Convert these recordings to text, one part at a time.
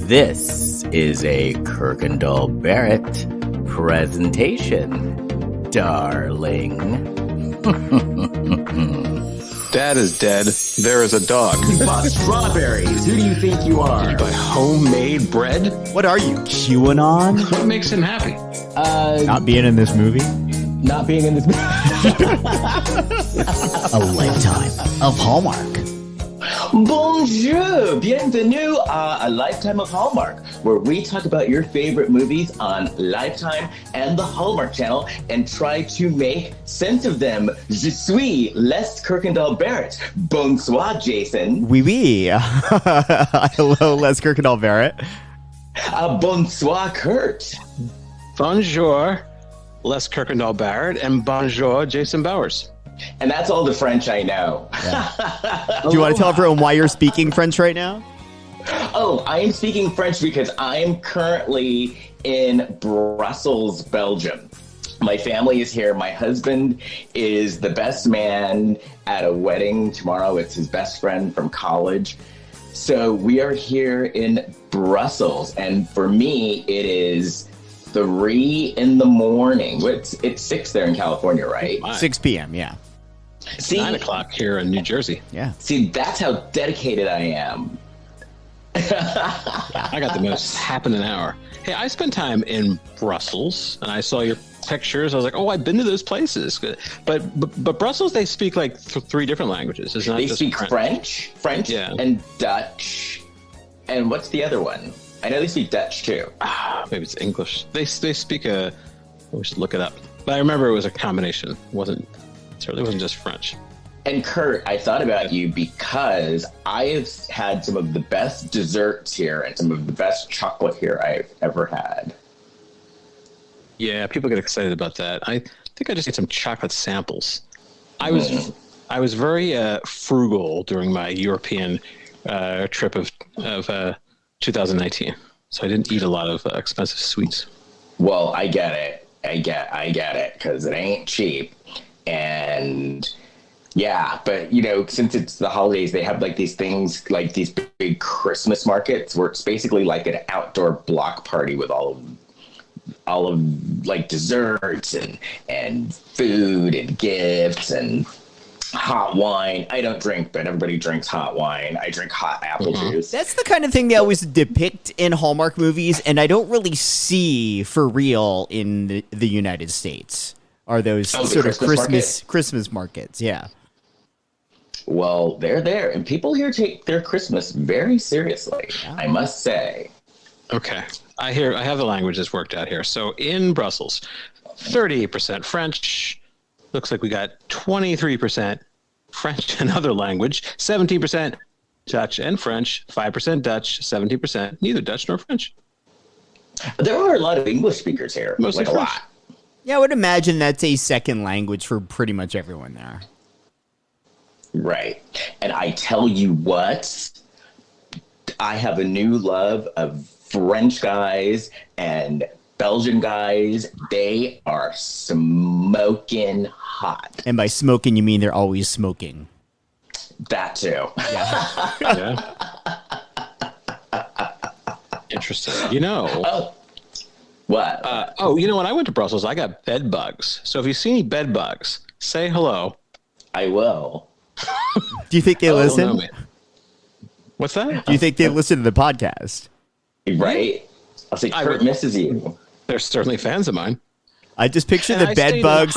This is a Kirkendall Barrett presentation, darling. Dad is dead. There is a dog. You bought strawberries. Who do you think you are? You buy homemade bread? What are you, QAnon? What makes him happy? Not being in this movie? Not being in this movie. A lifetime of Hallmark. Bonjour, bienvenue à A Lifetime of Hallmark, where we talk about your favorite movies on Lifetime and the Hallmark Channel and try to make sense of them. Je suis Les Kirkendall Barrett. Bonsoir, Jason. Oui, oui. Hello, Les Kirkendall Barrett. Bonsoir, Kurt. Bonjour, Les Kirkendall Barrett, and bonjour, Jason Bowers. And that's all the French I know. Yeah. Do you want to tell everyone why you're speaking French right now? Oh, I am speaking French because I'm currently in Brussels, Belgium. My family is here. My husband is the best man at a wedding tomorrow. It's his best friend from college. So we are here in Brussels. And for me, it is 3 in the morning. It's 6 there in California, right? 6 p.m., yeah. It's 9 o'clock here in New Jersey. Yeah. See, that's how dedicated I am. I got the most happening hour. Hey, I spent time in Brussels, and I saw your pictures. I was like, oh, I've been to those places. But Brussels, they speak like 3 different languages. It's not They just speak French, yeah. and Dutch. And what's the other one? I know they speak Dutch too. Maybe it's English. They speak we should look it up. But I remember it was a combination. It certainly wasn't just French. And Kurt, I thought about you because I've had some of the best desserts here and some of the best chocolate here I've ever had. Yeah, people get excited about that. I think I just ate some chocolate samples. I was very frugal during my European trip of 2019, so I didn't eat a lot of expensive sweets. Well, I get it. I get it because it ain't cheap. And yeah, but since it's the holidays, they have like these things, like these big Christmas markets where it's basically like an outdoor block party with all of like desserts and food and gifts and hot wine. I don't drink, but everybody drinks hot wine. I drink hot apple juice. That's the kind of thing they always depict in Hallmark movies, and I don't really see for real in the United States. Are those sort of Christmas markets? Yeah. Well, they're there, and people here take their Christmas very seriously. Yeah. I must say. Okay, I have the languages worked out here. So in Brussels, 38% French. Looks like we got 23% French and other language, 17% Dutch and French, 5% Dutch, 17% neither Dutch nor French. There are a lot of English speakers here. Mostly like a lot. Yeah, I would imagine that's a second language for pretty much everyone there. Right. And I tell you what, I have a new love of French guys and Belgian guys. They are smoking hot. And by smoking, you mean they're always smoking. That too. Yeah. Yeah. Interesting. Oh. What? When I went to Brussels, I got bed bugs. So if you see any bed bugs, say hello. I will. Do you think they listen? No, what's that? Do you think they listen to the podcast? Right? I'll say Kurt misses you. They're certainly fans of mine. I just picture the bed bugs.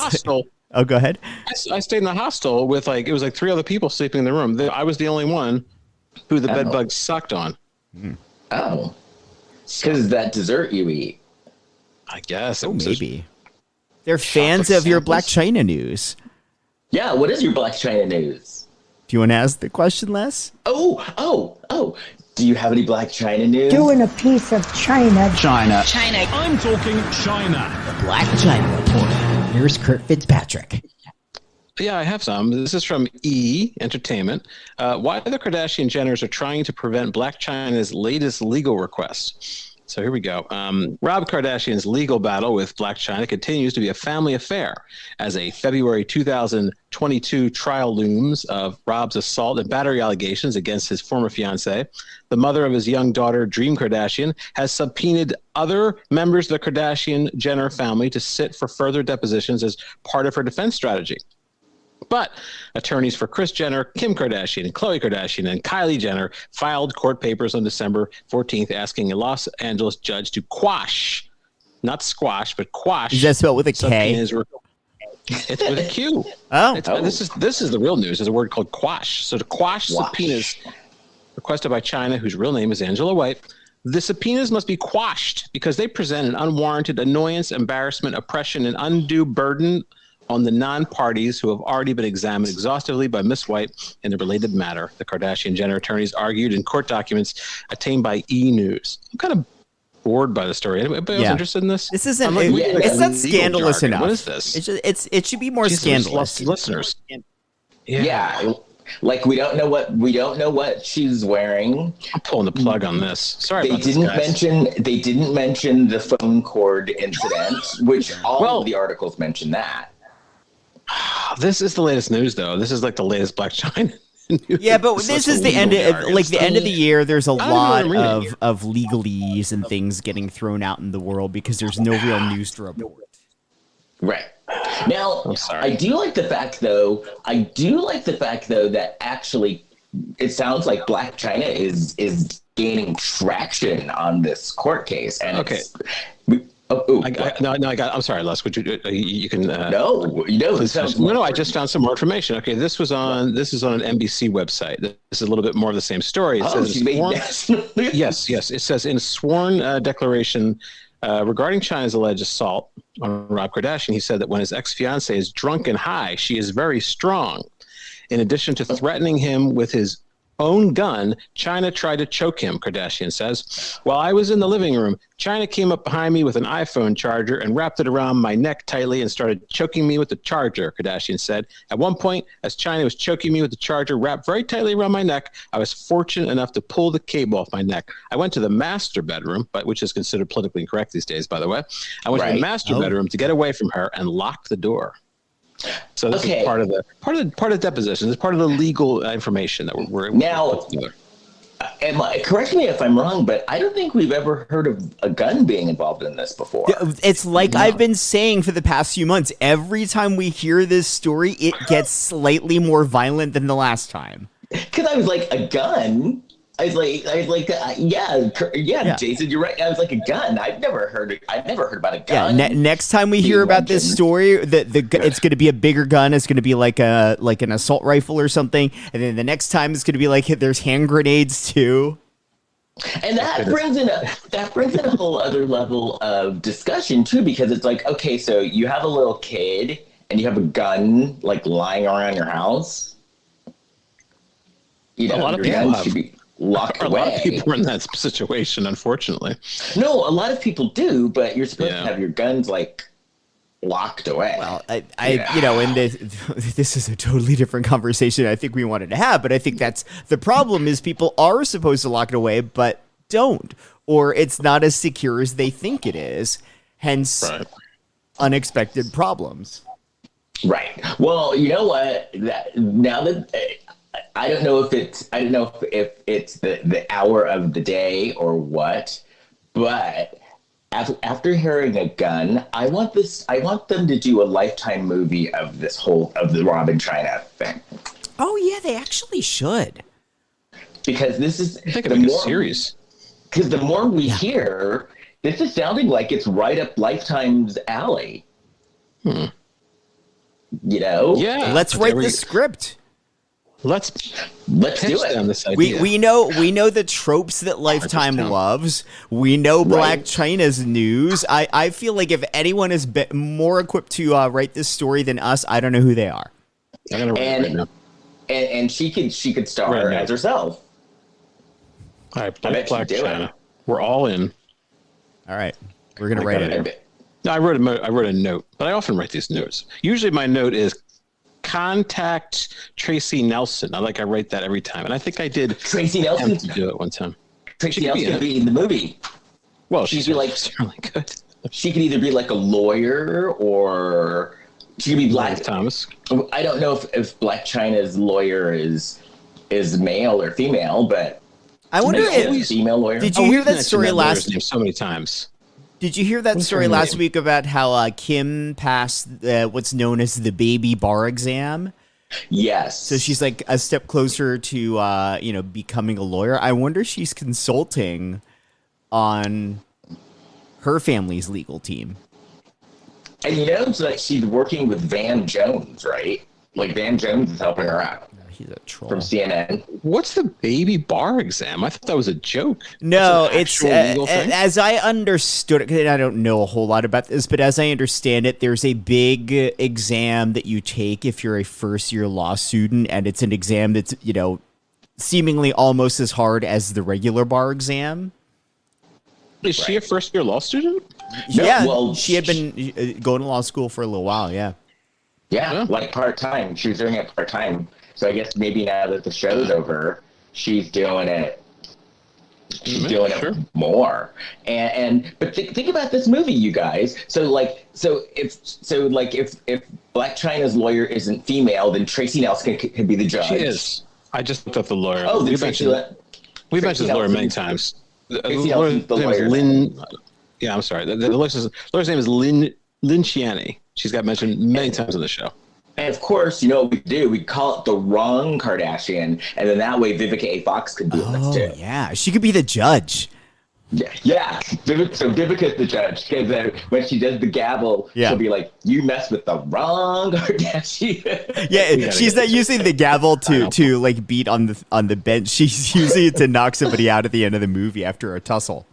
Oh, go ahead. I stayed in the hostel with it was 3 other people sleeping in the room. I was the only one who the bed bugs sucked on. Oh. Because that dessert you eat. I guess. Maybe. They're fans of your Blac Chyna news. Yeah, what is your Blac Chyna news? Do you want to ask the question, Les? Oh. Do you have any Blac Chyna news? Doing a piece of China. China. I'm talking China. The Blac Chyna Report. Here's Kurt Fitzpatrick. Yeah, I have some. This is from E! Entertainment. Why the Kardashian Jenners are trying to prevent Blac Chyna's latest legal request. So here we go. Rob Kardashian's legal battle with Blac Chyna continues to be a family affair as a February 2022 trial looms of Rob's assault and battery allegations against his former fiancée. The mother of his young daughter, Dream Kardashian, has subpoenaed other members of the Kardashian-Jenner family to sit for further depositions as part of her defense strategy. But attorneys for Kris Jenner, Kim Kardashian, Khloe Kardashian, and Kylie Jenner filed court papers on December 14th asking a Los Angeles judge to quash, not squash, but quash. Is that spelled with a K? It's with a Q. Oh. This is the real news. There's a word called quash. So to quash subpoenas requested by Chyna, whose real name is Angela White, the subpoenas must be quashed because they present an unwarranted annoyance, embarrassment, oppression, and undue burden on the non-parties who have already been examined exhaustively by Ms. White in the related matter, the Kardashian-Jenner attorneys argued in court documents obtained by E! News. I'm kind of bored by the story. Anybody else interested in this? This isn't. It's not scandalous enough. What is this? It should be more scandalous. Listeners. Yeah. Like we don't know what she's wearing. I'm pulling the plug on this. Sorry, They didn't mention the phone cord incident, which all of the articles mention that. This is the latest news, though. This is like the latest Blac Chyna news. Yeah, but this is the end of the end of the year. There's a lot of legalese and things getting thrown out in the world because there's no real news to report. Right. Now, I do like the fact though that actually it sounds like Blac Chyna is gaining traction on this court case. And I'm sorry, Les. Would you can No, I just found some more information. Okay, this is on an NBC website. This is a little bit more of the same story. It says yes. It says in a sworn declaration regarding Chyna's alleged assault on Rob Kardashian, he said that when his ex-fiancée is drunk and high, she is very strong. In addition to threatening him with his own gun, Chyna tried to choke him, Kardashian says. While I was in the living room, Chyna came up behind me with an iPhone charger and wrapped it around my neck tightly and started choking me with the charger, Kardashian said. At one point, as Chyna was choking me with the charger wrapped very tightly around my neck, I was fortunate enough to pull the cable off my neck. I went to the master bedroom, which is considered politically incorrect these days, by the way. I went to the master bedroom to get away from her and locked the door. So this is part of the deposition. It's part of the legal information that we're now. Correct me if I'm wrong, but I don't think we've ever heard of a gun being involved in this before. It's like I've been saying for the past few months. Every time we hear this story, it gets slightly more violent than the last time. Because I was like, a gun? I was like, yeah, Jason, you're right. I was like, a gun. I've never heard about a gun. Yeah, next time we hear about this story, it's going to be a bigger gun. It's going to be like an assault rifle or something. And then the next time it's going to be like there's hand grenades too. And that brings in a whole other level of discussion too, because it's like, okay, so you have a little kid and you have a gun like lying around your house. You know, a lot of people should be locked away. A lot of people are in that situation, unfortunately. No, a lot of people do, but you're supposed to have your guns like locked away. Well, and this is a totally different conversation I think we wanted to have, but I think that's the problem is people are supposed to lock it away, but don't, or it's not as secure as they think it is, hence unexpected problems. Right. Well, you know what? I don't know if it's the hour of the day or what, but after hearing a gun, I want them to do a Lifetime movie of the Rob and Chyna thing. Oh yeah, they actually should. Because this is series. Because the more we hear, this is sounding like it's right up Lifetime's alley. You know? Yeah. Let's write the script. Let's do it. On this idea. We know the tropes that Lifetime loves. We know Blac Chyna's news. I feel like if anyone is more equipped to write this story than us, I don't know who they are. I'm gonna write it right now. And she could star as herself. All right, Blac Chyna. We're all in. All right, we're gonna write it. No, I wrote a note, but I often write these notes. Usually, my note is contact Tracy Nelson. I write that every time, and I think I did. Tracy Nelson to do it one time. Tracy Nelson could be in the movie. Well, she'd she's be like, certainly good. she could either be like a lawyer or she could be Black Thomas. I don't know if Blac Chyna's lawyer is male or female, but I wonder if female lawyer. Did you hear that story last name so many times? Did you hear that story last week about how Kim passed what's known as the baby bar exam? Yes. So she's like a step closer to becoming a lawyer. I wonder if she's consulting on her family's legal team. And it's like she's working with Van Jones, right? Like Van Jones is helping her out. He's a troll. From CNN. What's the baby bar exam? I thought that was a joke. No, it's as I understood it, and I don't know a whole lot about this, but as I understand it, there's a big exam that you take if you're a first-year law student, and it's an exam that's, seemingly almost as hard as the regular bar exam. Is she a first-year law student? Yeah, well, she had been going to law school for a little while, yeah. Yeah, like part-time. She was doing it part-time. So I guess maybe now that the show's over, she's doing it. She's doing it more. But think about this movie, you guys. So if Blac Chyna's lawyer isn't female, then Tracy Nelson could be the judge. She is. I just looked up the lawyer. Oh, we mentioned the lawyer many times. The lawyer. Lynn. Yeah, I'm sorry. The lawyer's name is Lynn Chiani. She's got mentioned many times on the show. And of course, you know what we do? We call it the Wrong Kardashian, and then that way Vivica A. Fox could be in this too. Yeah, she could be the judge. Yeah. So Vivica's the judge, because when she does the gavel, she'll be like, "You mess with the wrong Kardashian." Yeah, she's not using the gavel to like beat on the bench. She's using it to knock somebody out at the end of the movie after a tussle.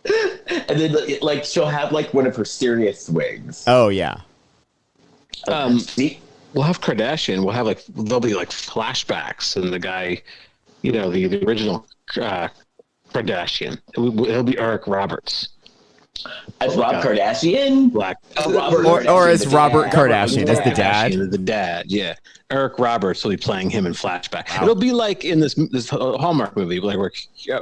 And then like she'll have like one of her serious swings. Oh yeah. We'll have Kardashian. We'll have there'll be like flashbacks, and the guy, the original Kardashian. It'll be Eric Roberts. As Rob Kardashian? Or as Robert Kardashian, as the dad? The dad, yeah. Eric Roberts will be playing him in flashback. Wow. It'll be like in this Hallmark movie, like where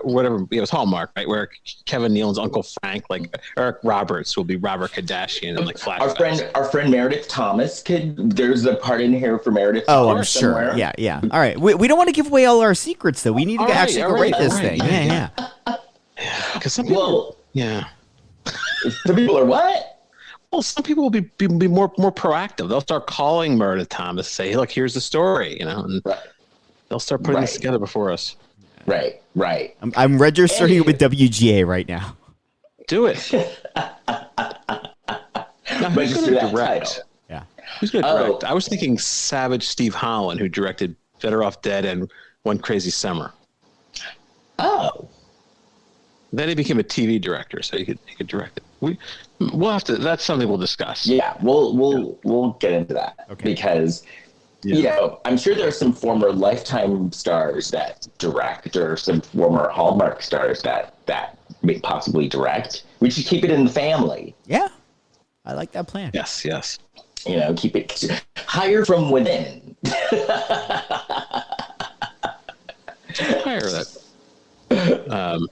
whatever it was Hallmark, right? Where Kevin Nealon's Uncle Frank, like Eric Roberts will be Robert Kardashian and like flashbacks. Our friend Meredith Thomas there's a part in here for Meredith. Oh, I'm sure. Somewhere. Yeah. All right. We don't want to give away all our secrets though. We need to actually rate this thing. Yeah. Because some people, some people are what? Well, some people will be more proactive. They'll start calling Meredith Thomas, say, "Hey, look, here's the story," and they'll start putting this together before us. Right. I'm registering with WGA right now. Do it. Now, who's going to direct? Yeah. Who's going to direct? I was thinking Savage Steve Holland, who directed Better Off Dead and One Crazy Summer. Oh. Then he became a TV director, so he could direct it. We'll have to. That's something we'll discuss. Yeah, we'll get into that because I'm sure there are some former Lifetime stars that direct, or some former Hallmark stars that may possibly direct. We should keep it in the family. Yeah, I like that plan. Yes. Keep it hire from within. Hire that.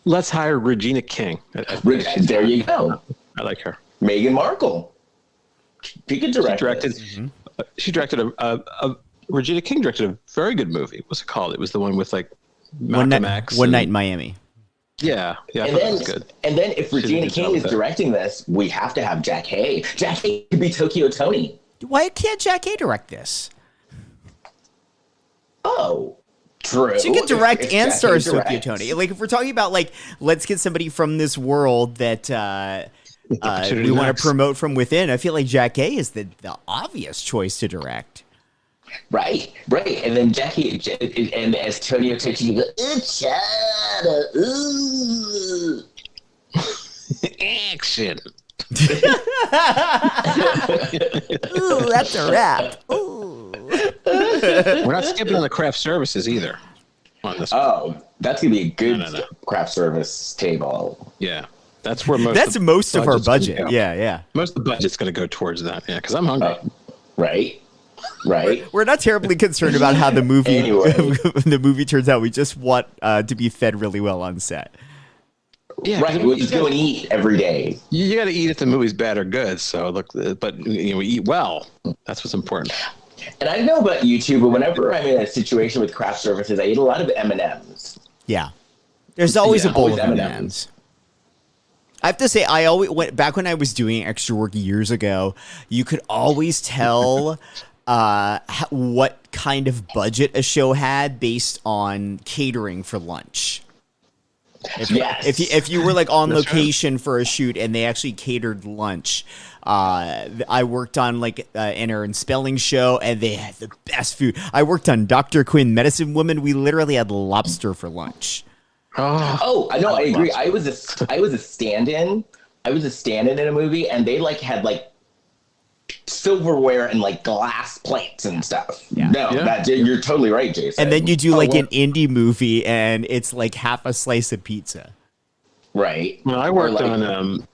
Let's hire Regina King. There you go. I like her. Meghan Markle. She could direct. She directed Regina King directed a very good movie. What's it called? It was the one with like Malcolm X. One Night in Miami. Yeah. I thought it was good. And then if Regina King is directing this, we have to have Jackee. Jackee could be Tokyo Tony. Why can't Jackee direct this? Oh. True. She can direct and star as Tokyo Tony. Like, if we're talking about, like, let's get somebody from this world that we want to promote from within, I feel like Jackee is the obvious choice to direct. Right. And then Jackee, and as Tokyo Tony, you go, it's China, ooh. Action. Ooh, that's a wrap. Ooh. We're not skipping on the craft services either. On this that's gonna be a good craft service table. Yeah, that's where most of our budget. Yeah. Most of the budget's going to go towards that. Yeah, because I'm hungry. Right. We're not terribly concerned about how the movie the movie turns out. We just want to be fed really well on set. Yeah, Right. We just go and eat every day. You got to eat if the movie's bad or good. So look, but we eat well. That's what's important. And I don't know about you two, but whenever I'm in a situation with craft services, I eat a lot of M&Ms. Yeah. There's always a bowl always of M&Ms. M&Ms. I have to say, I always went back when I was doing extra work years ago. You could always tell what kind of budget a show had based on catering for lunch. If you were like on location for a shoot and they actually catered lunch, I worked on like an Aaron Spelling show and they had the best food. I worked on Dr. Quinn, Medicine Woman. We literally had lobster for lunch. Oh, I know. I agree. I was a stand-in. I was a stand-in in a movie, and they like had like silverware and like glass plates and stuff. Yeah. No, you're totally right, Jason. And then you do like an indie movie, and it's like half a slice of pizza. Right. Well, I worked on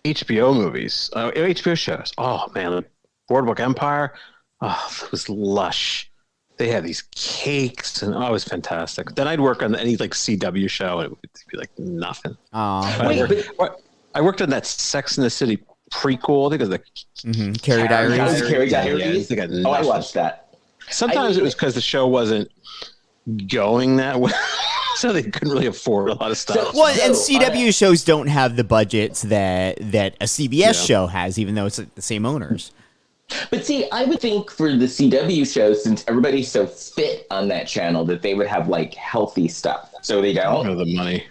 HBO movies, HBO shows. Oh man, Boardwalk Empire. Oh, it was lush. They had these cakes, and it was fantastic. Then I'd work on any like CW show, and it would be like nothing. I worked on that Sex and the City prequel. I think it was the Carrie Diaries. Carrie Diaries. They got I watched that. Sometimes it was because the show wasn't going that well, so they couldn't really afford a lot of stuff. Well, and CW shows don't have the budgets that a CBS show has, even though it's the same owners. But see, I would think for the CW show, since everybody's so fit on that channel, that they would have like healthy stuff. So they I don't. don't know the money.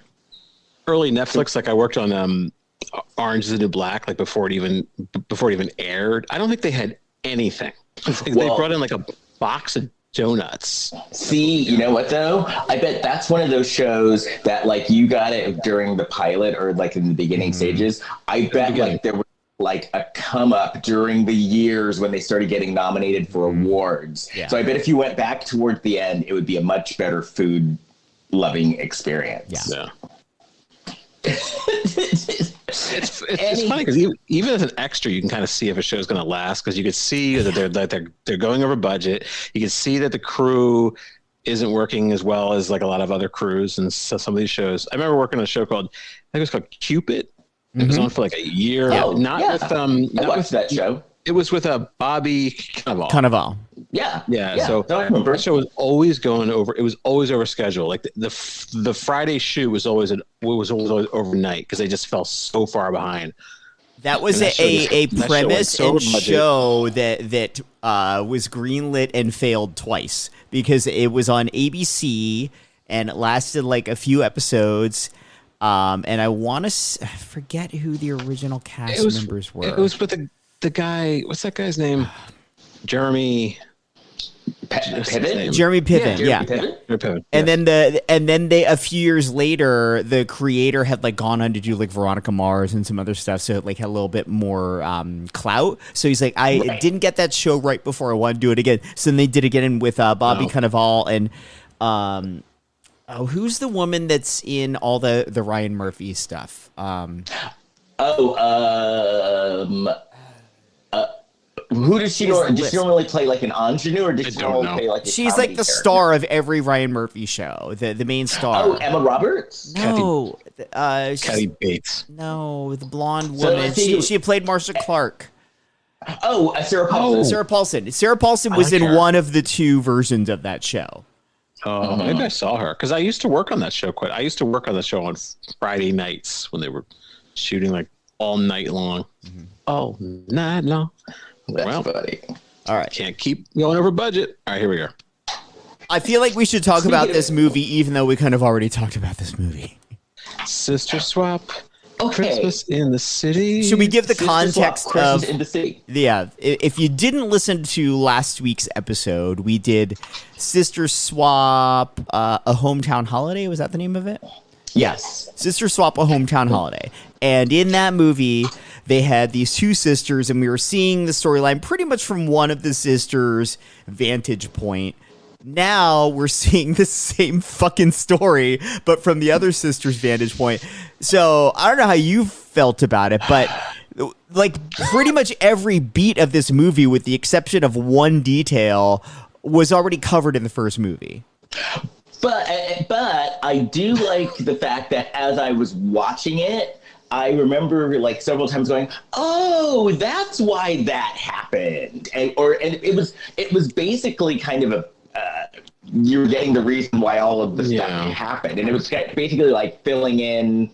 Early Netflix, like I worked on Orange is the New Black, like before it even aired. I don't think they had anything. They brought in like a box of donuts. See, you know what though? I bet that's one of those shows that like you got it during the pilot or like in the beginning stages. I bet like there was like a come up during the years when they started getting nominated for awards. Yeah. So I bet if you went back towards the end, it would be a much better food loving experience. Yeah. It's funny because even as an extra, you can kind of see if a show is going to last because you can see that they're going over budget. You can see that the crew isn't working as well as like a lot of other crews and some of these shows. I remember working on a show called I think it was called Cupid. It was on for like a year. I watched that show. It was with Bobby Cannavale. Yeah. So I remember. That show was always going over. It was always over schedule. Like the Friday shoot was always overnight because they just fell so far behind. That was a premise and show that was greenlit and failed twice because it was on ABC and it lasted like a few episodes. And I want to forget who the original cast members were. It was with the guy. What's that guy's name? Jeremy Piven. Jeremy Piven. Yeah. Piven. And then they a few years later, the creator had like gone on to do like Veronica Mars and some other stuff, so it like had a little bit more clout. So he's like, I didn't get that show right before I want to do it again. So then they did it again with Bobby Cannavale and. Who's the woman that's in all the Ryan Murphy stuff? Who does she normally? Does she normally play like an ingenue, or does she normally play like a She's like the star of every Ryan Murphy show, the main star. Oh, Emma Roberts? No, Kathy Bates. No, the blonde woman. She played Marcia Clark. Oh, Sarah Paulson. Sarah Paulson. Sarah Paulson was in one of the two versions of that show. Oh, maybe I saw her because I used to work on that show I used to work on the show on Friday nights when they were shooting like all night long. All night long. That's funny. All right. Can't keep going over budget. All right, here we go. I feel like we should talk about this movie, even though we kind of already talked about this movie. Sister Swap. Okay. Christmas in the City. Should we give the context Christmas of in the City? Yeah, if you didn't listen to last week's episode, we did Sister Swap, a hometown holiday. Was that the name of it? Yes. Sister Swap, a hometown holiday. And in that movie, they had these two sisters, and we were seeing the storyline pretty much from one of the sisters' vantage point. Now we're seeing the same fucking story, but from the other sister's vantage point. So I don't know how you felt about it, but like pretty much every beat of this movie, with the exception of one detail, was already covered in the first movie. But I do like the fact that as I was watching it, I remember like several times going, "Oh, that's why that happened," and it was basically kind of a you're getting the reason why all of the stuff happened, and it was basically like filling in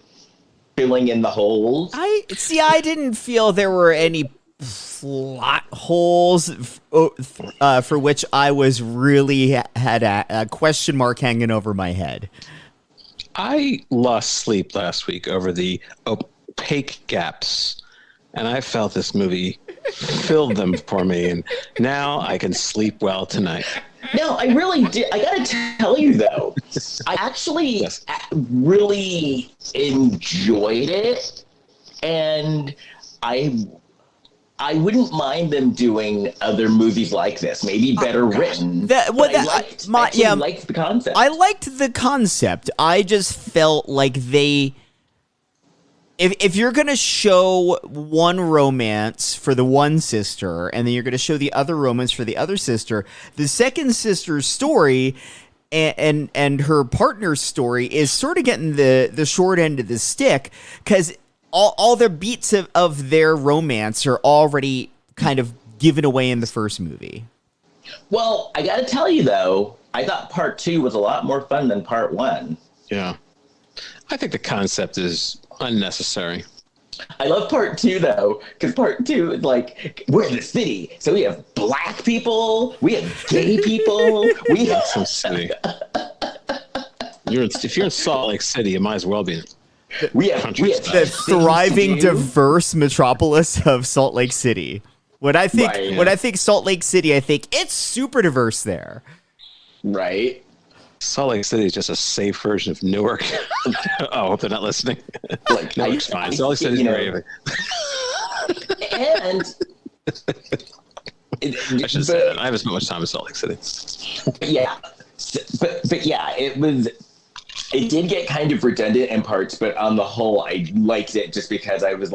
the holes. I didn't feel there were any plot holes for which I was really had a question mark hanging over my head. I lost sleep last week over the opaque gaps, and I felt this movie filled them for me, and now I can sleep well tonight. No, I really did. I gotta tell you though, I actually really enjoyed it, and I wouldn't mind them doing other movies like this, maybe better written. I liked the concept. I liked the concept. I just felt like if you're going to show one romance for the one sister, and then you're going to show the other romance for the other sister, the second sister's story and her partner's story is sort of getting the short end of the stick, because all the beats of their romance are already kind of given away in the first movie. Well, I got to tell you, though, I thought part 2 was a lot more fun than part 1. Yeah. I think the concept is unnecessary. I love part 2, though, because part 2 is like, we're in the city, so we have black people, we have gay people, we have... So silly. If you're in Salt Lake City, you might as well be. We have the thriving, diverse metropolis of Salt Lake City. When I think Salt Lake City, I think it's super diverse there. Right. Salt Lake City is just a safe version of Newark. I hope they're not listening. Like, Newark's fine. Salt Lake City's great. And I should say that. I haven't spent much time in Salt Lake City. Yeah, but yeah, it did get kind of redundant in parts, but on the whole, I liked it just because I was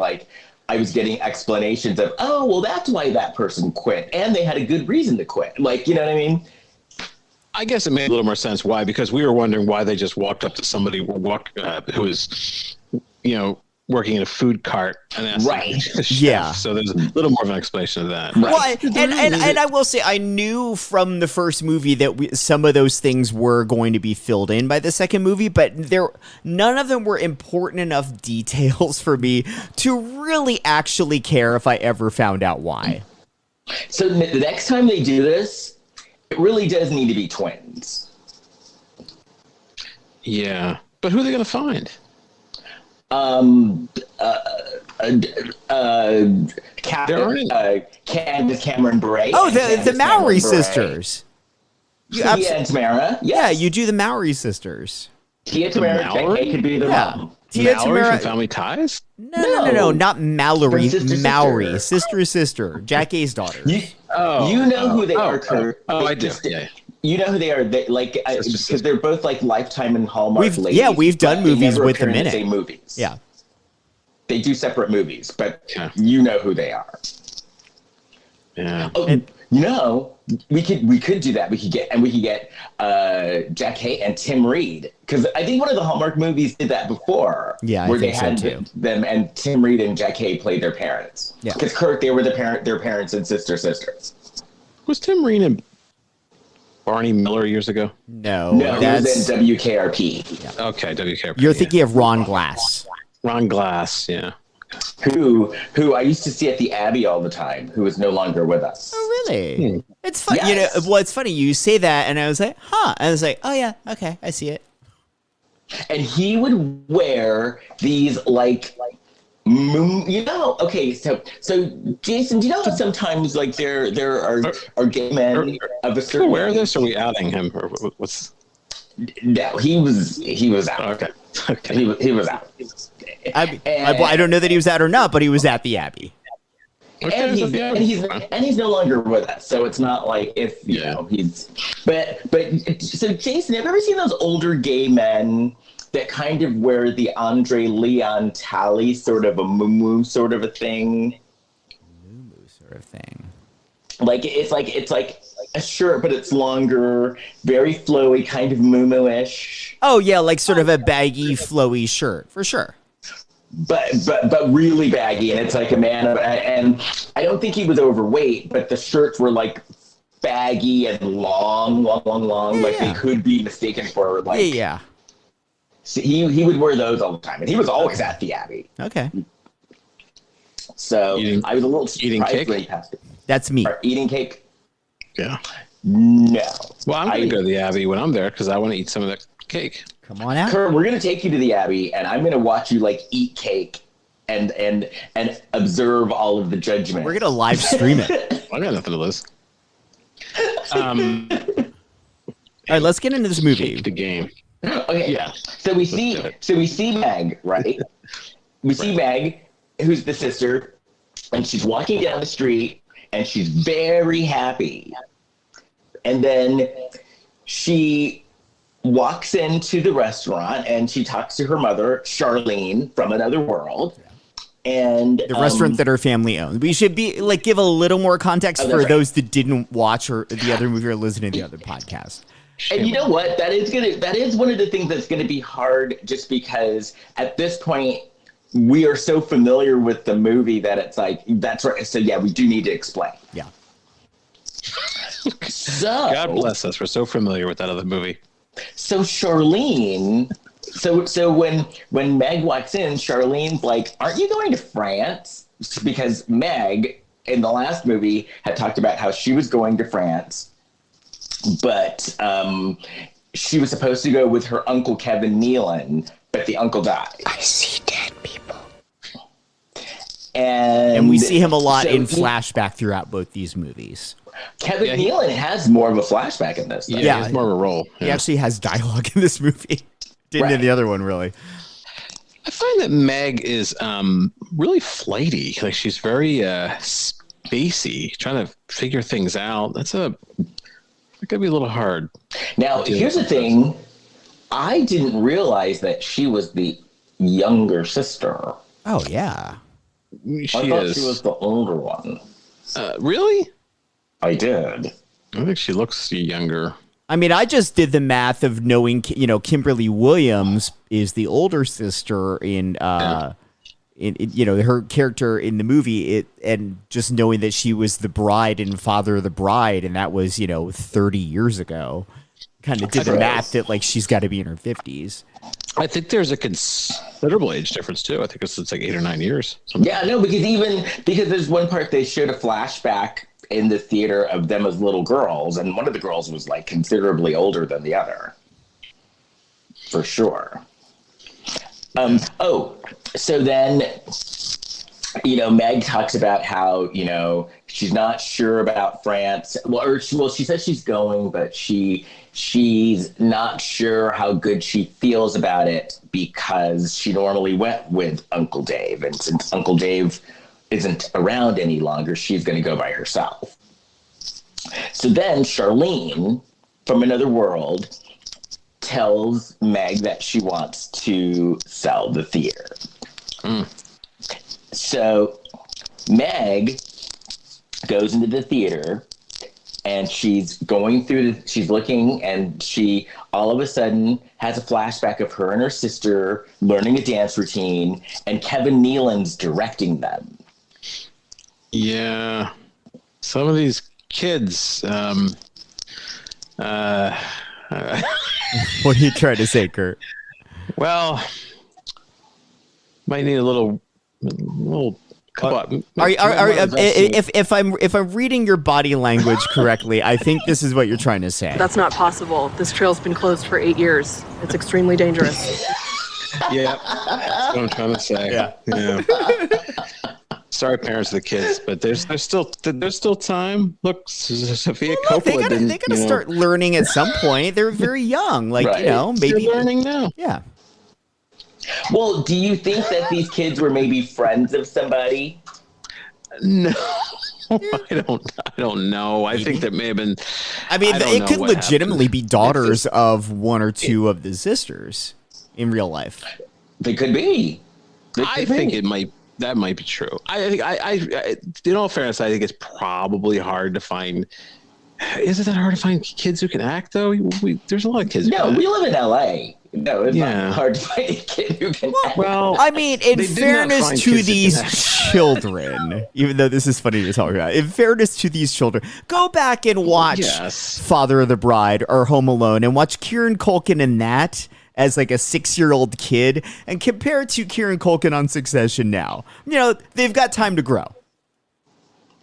getting explanations of, oh, well, that's why that person quit, and they had a good reason to quit. Like, you know what I mean? I guess it made a little more sense why, because we were wondering why they just walked up to somebody who was, working in a food cart and asked them to be a chef. Yeah. So there's a little more of an explanation of that. Right. Well, and I will say, I knew from the first movie that some of those things were going to be filled in by the second movie, but none of them were important enough details for me to really actually care if I ever found out why. So the next time they do this, it really does need to be twins. Yeah. But who are they going to find? Candace Cameron Bure. Oh, the Mowry sisters. Tia and Tamara. Yes. Yeah, you do the Mowry sisters. Tia, Tamara, Jackee could be the mom. Tia, Tamara from Family Ties? No, not Mallory. Sister. Mowry, sister, Jackee's daughter. You know who they are, Kurt. I do. Yeah. You know who they are, because they're both like Lifetime and Hallmark ladies. Yeah, we've done movies with them in it. Same movies. Yeah, they do separate movies, but you know who they are. Yeah. Oh, we could do that. We could get Jackee and Tim Reed, because I think one of the Hallmark movies did that before. Yeah, where I think they had so too. them, and Tim Reed and Jackee played their parents. Yeah, because Kurt, they were their parents and sisters. Was Tim Reed in Barney Miller years ago? No, that's in WKRP. Yeah. Okay, WKRP. You're thinking of Ron Glass. Ron Glass, yeah. Who I used to see at the Abbey all the time, who is no longer with us. Oh, really? It's funny. Yes. It's funny you say that, and I was like, huh. And I was like, oh yeah, okay, I see it. And he would wear these okay, so Jason, do you know how sometimes there are gay men of a certain wear this, or are we outing him, or what's? No, he was out. Okay. He was out. I don't know that he was out or not, but he was at the Abbey. And he's no longer with us, so it's not like if he's. But so Jason, have you ever seen those older gay men that kind of wear the Andre Leon Talley sort of a moo sort of a thing? Moo sort of thing. It's like a shirt, but it's longer, very flowy, kind of moo-ish. Oh yeah, like sort of a baggy, flowy shirt for sure. But really baggy, and it's like a man. And I don't think he was overweight, but the shirts were like baggy and long. Like they could be mistaken for like. Yeah. So he would wear those all the time, and he was always at the Abbey. Okay. So I was a little eating surprised cake? when he passed it. That's me. Or eating cake? Yeah. No. Well, I'm going to go to the Abbey when I'm there because I want to eat some of that cake. Come on out. Kurt, we're going to take you to the Abbey, and I'm going to watch you like eat cake and observe all of the judgment. We're gonna live stream it. I got nothing to lose. All right, let's get into this movie. The game. Okay. Yeah. So we see Meg, right? We see Meg, who's the sister, and she's walking down the street, and she's very happy. And then she walks into the restaurant, and she talks to her mother, Charlene, from another world. And The restaurant that her family owns. We should be like give a little more context for those that didn't watch or the other movie or listen to the other podcast. And you know what? That is one of the things that's gonna be hard, just because at this point we are so familiar with the movie that it's like that's right. So yeah, we do need to explain. Yeah. So God bless us. We're so familiar with that other movie. So Charlene, so when Meg walks in, Charlene's like, "Aren't you going to France?" Because Meg in the last movie had talked about how she was going to France, but she was supposed to go with her uncle Kevin Nealon, but the uncle died. I see dead people. And we see him a lot so in flashback throughout both these movies. Kevin Nealon has more of a flashback in this. Yeah, it's more of a role. He actually has dialogue in this movie. Didn't in the other one, really. I find that Meg is really flighty. Like she's very spacey, trying to figure things out. It could be a little hard. Now, here's the thing. I didn't realize that she was the younger sister. Oh, yeah. She I thought is. she was the older one. Really? I did. I think she looks younger. I mean, I just did the math of knowing, Kimberly Williams is the older sister in her character in the movie, and just knowing that she was the bride in Father of the Bride, and that was, 30 years ago. Kind of did the math that, like, she's got to be in her 50s. I think there's a considerable age difference, too. I think it's like 8 or 9 years. Yeah, no, because there's one part they showed a flashback in the theater of them as little girls, and one of the girls was like considerably older than the other, for sure. So then, Meg talks about how she's not sure about France. She says she's going, but she's not sure how good she feels about it because she normally went with Uncle Dave, and since Uncle Dave isn't around any longer, she's going to go by herself. So then Charlene from another world tells Meg that she wants to sell the theater. So Meg goes into the theater and she's she's looking, and she all of a sudden has a flashback of her and her sister learning a dance routine, and Kevin Nealon's directing them. Yeah, some of these kids. What are you trying to say, Kurt? Well, might need a little. If I'm reading your body language correctly, I think this is what you're trying to say. That's not possible. This trail's been closed for 8 years. It's extremely dangerous. Yeah, that's what I'm trying to say. Yeah. Sorry, parents of the kids, but there's still time. Look, Sophia Coppola didn't. They gotta start learning at some point. They're very young, like Right. maybe They're learning now. Yeah. Well, do you think that these kids were maybe friends of somebody? No, I don't know. I think that may have been. I mean, it could legitimately happened. be daughters of one or two of the sisters in real life. They could be. I think it might That might be true. I think in all fairness, I think it's probably hard to find. Is it that hard to find kids who can act though? There's a lot of kids. No, we live in LA. No, it's not hard to find a kid who can act. Well, I mean, in fairness to these children, even though this is funny to talk about, in fairness to these children, go back and watch Father of the Bride or Home Alone and watch Kieran Culkin in that as like a 6-year-old kid and compare it to Kieran Culkin on Succession now. You know, they've got time to grow.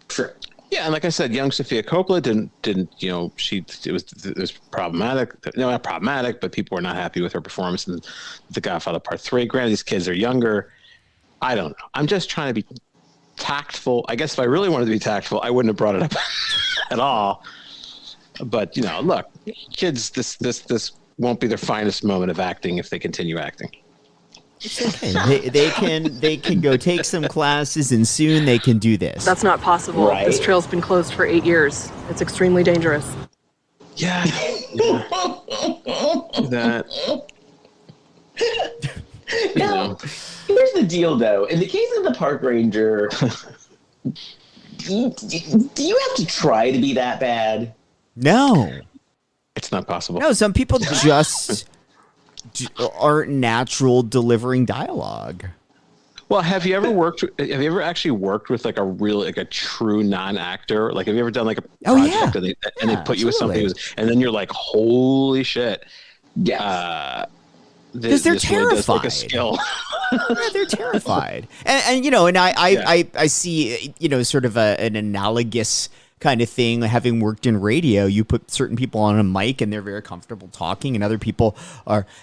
Sure. Yeah, and like I said, young Sophia Coppola didn't it was problematic. No, not problematic, but people were not happy with her performance in The Godfather Part 3. Granted, these kids are younger. I don't know. I'm just trying to be tactful. I guess if I really wanted to be tactful, I wouldn't have brought it up at all. But look, kids, this won't be their finest moment of acting if they continue acting. It's okay. They can go take some classes and soon they can do this. That's not possible. Right. This trail's been closed for 8 years. It's extremely dangerous. Yeah. That. Now, here's the deal, though. In the case of the park ranger, do you have to try to be that bad? No. It's not possible. No, some people just aren't natural delivering dialogue. Well, have you ever actually worked with like a true non-actor? Like, have you ever done like a project and they put you with somebody and then you're like, holy shit. Yes. Because they're terrified. Really does take a skill. Yeah, they're terrified. And I see, sort of an analogous kind of thing. Having worked in radio, you put certain people on a mic and they're very comfortable talking, and other people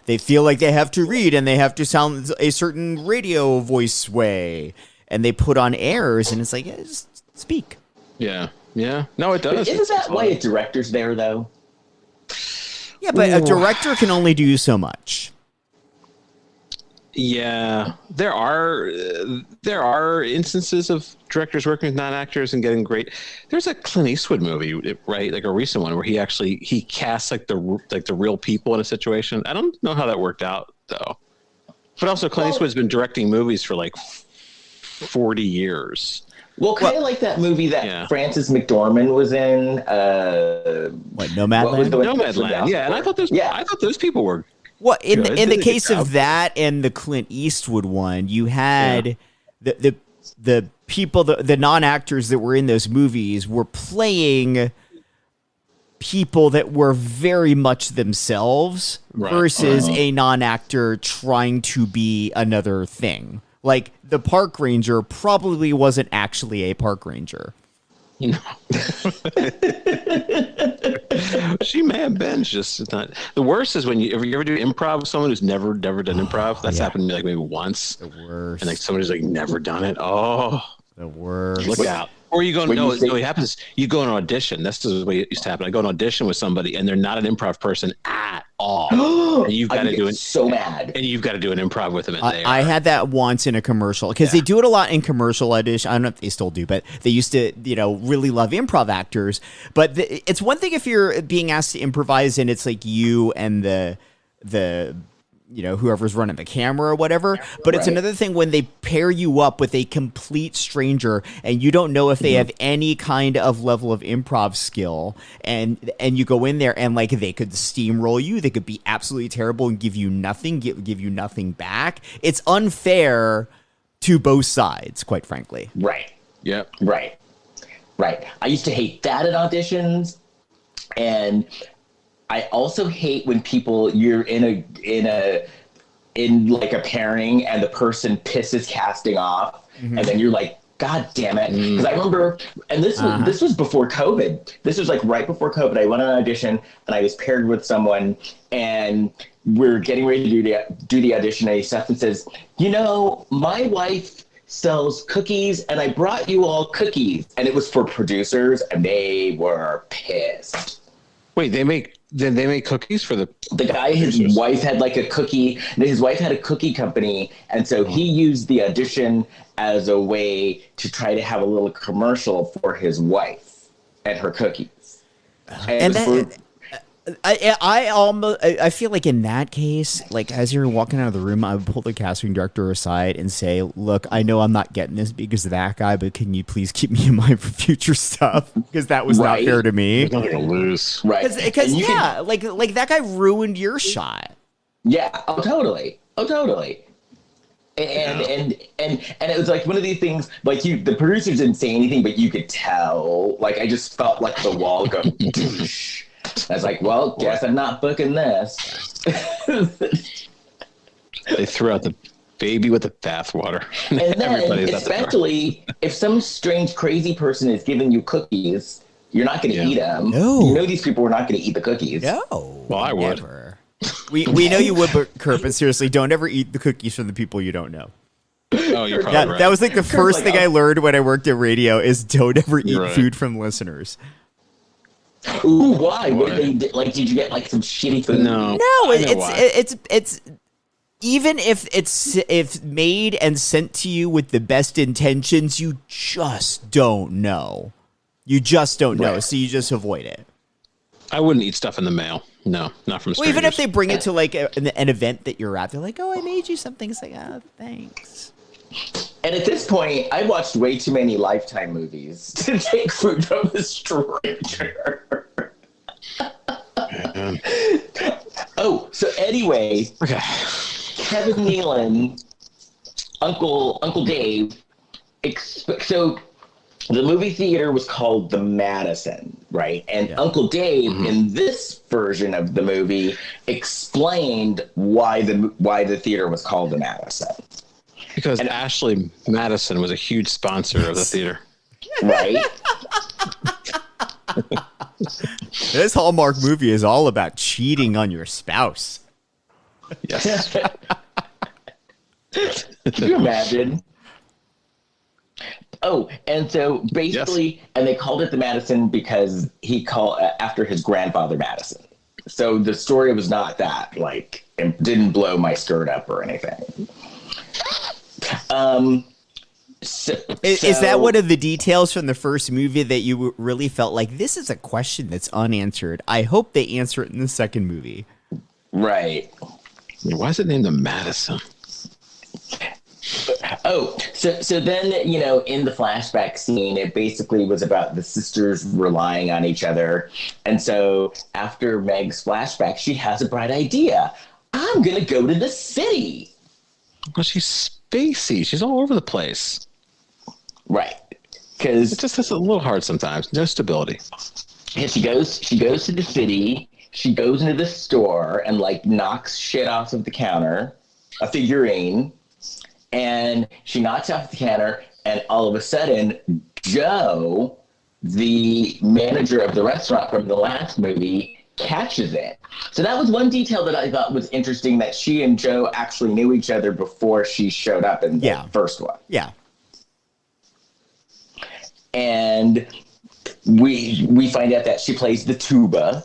they feel like they have to read and they have to sound a certain radio voice way, and they put on airs, and it's like, just speak. Yeah. No, it does. Isn't that why a director's there, though? Yeah, but a director can only do so much. Yeah, there are instances of directors working with non-actors and getting great. There's a Clint Eastwood movie, right? Like a recent one where he casts like the real people in a situation. I don't know how that worked out though. But also, Clint Eastwood's been directing movies for like 40 years. Well, kind of like that movie that Frances McDormand was in. Nomadland? Nomadland. Yeah, and I thought those people were. Well, in the case of that and the Clint Eastwood one, you had the people, the non-actors that were in those movies were playing people that were very much themselves versus a non-actor trying to be another thing. Like, the park ranger probably wasn't actually a park ranger. No. She may have been just not. The worst is when you ever do improv with someone who's never done improv. That's happened to me like maybe once. The worst. And like somebody's like never done it. Oh, the worst. Look out. Or you go, no, it happens. You go on an audition. That's the way it used to happen. I go on an audition with somebody and they're not an improv person at all. And you've got to do it. So mad. And you've got to do an improv with them. And I had that once in a commercial because they do it a lot in commercial audition. I don't know if they still do, but they used to, really love improv actors. But it's one thing if you're being asked to improvise and it's like you and the whoever's running the camera or whatever. But it's another thing when they pair you up with a complete stranger and you don't know if they have any kind of level of improv skill, and you go in there and like they could steamroll you, they could be absolutely terrible and give you nothing, give you nothing back. It's unfair to both sides, quite frankly. Right. Yep. Right. I used to hate that at auditions, and I also hate when you're in like a pairing and the person pisses casting off, and then you're like, God damn it! Because I remember, and this was before COVID. This was like right before COVID. I went on an audition and I was paired with someone, and we're getting ready to do the audition. And he steps and says, my wife sells cookies, and I brought you all cookies, and it was for producers, and they were pissed. Wait, they make cookies for the guy. His wife had like a cookie. His wife had a cookie company, and so he used the audition as a way to try to have a little commercial for his wife and her cookies. I feel like in that case, like as you're walking out of the room, I would pull the casting director aside and say, "Look, I know I'm not getting this because of that guy, but can you please keep me in mind for future stuff? Because that was not fair to me." There's nothing to lose, right? Because like that guy ruined your shot. Yeah. Oh, totally. And it was like one of these things, like the producers didn't say anything, but you could tell. Like I just felt like the wall go. Doosh. I was like, well, guess I'm not booking this. They threw out the baby with the bathwater. And then, especially if some strange, crazy person is giving you cookies, you're not going to eat them. No. You know these people are not going to eat the cookies. No. Well, I would. Never. We know you would, but Kurt, but seriously, don't ever eat the cookies from the people you don't know. Oh, you're probably right. That was like the first thing I learned when I worked at radio is don't ever eat food from listeners. Ooh, why? What did they like? Did you get like some shitty food? No, it's even if it's made and sent to you with the best intentions, you just don't know. You just don't know, so you just avoid it. I wouldn't eat stuff in the mail. No, not from strangers. Well, even if they bring it to like an event that you're at, they're like, "Oh, I made you something." It's like, "Oh, thanks." And at this point, I watched way too many Lifetime movies to take food from a stranger. Oh, so anyway, Kevin Nealon, Uncle Dave. So the movie theater was called the Madison, right? And Uncle Dave, in this version of the movie, explained why the theater was called the Madison. Because Ashley Madison was a huge sponsor of the theater. Right? This Hallmark movie is all about cheating on your spouse. Yes. Can you imagine? Oh, and so basically, and they called it the Madison because he called after his grandfather Madison. So the story was not that, like, it didn't blow my skirt up or anything. Is that one of the details from the first movie that you really felt like this is a question that's unanswered? I hope they answer it in the second movie. Right. Why is it named the Madison? Oh, so then, in the flashback scene, it basically was about the sisters relying on each other. And so after Meg's flashback, she has a bright idea. I'm going to go to the city. Well, she's spacey. She's all over the place. Right. Because it's just a little hard sometimes. No stability. Yeah, she goes to the city. She goes into the store and like knocks shit off of the counter, a figurine, and she knocks off the counter. And all of a sudden, Joe, the manager of the restaurant from the last movie, catches it. So that was one detail that I thought was interesting, that she and Joe actually knew each other before she showed up in the first one. Yeah. And we find out that she plays the tuba.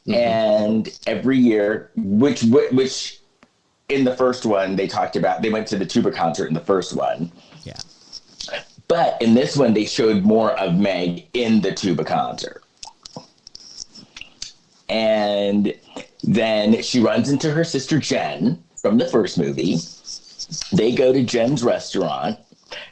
And every year, which in the first one they talked about, they went to the tuba concert in the first one. Yeah. But in this one, they showed more of Meg in the tuba concert. And then she runs into her sister Jen from the first movie. They go to Jen's restaurant.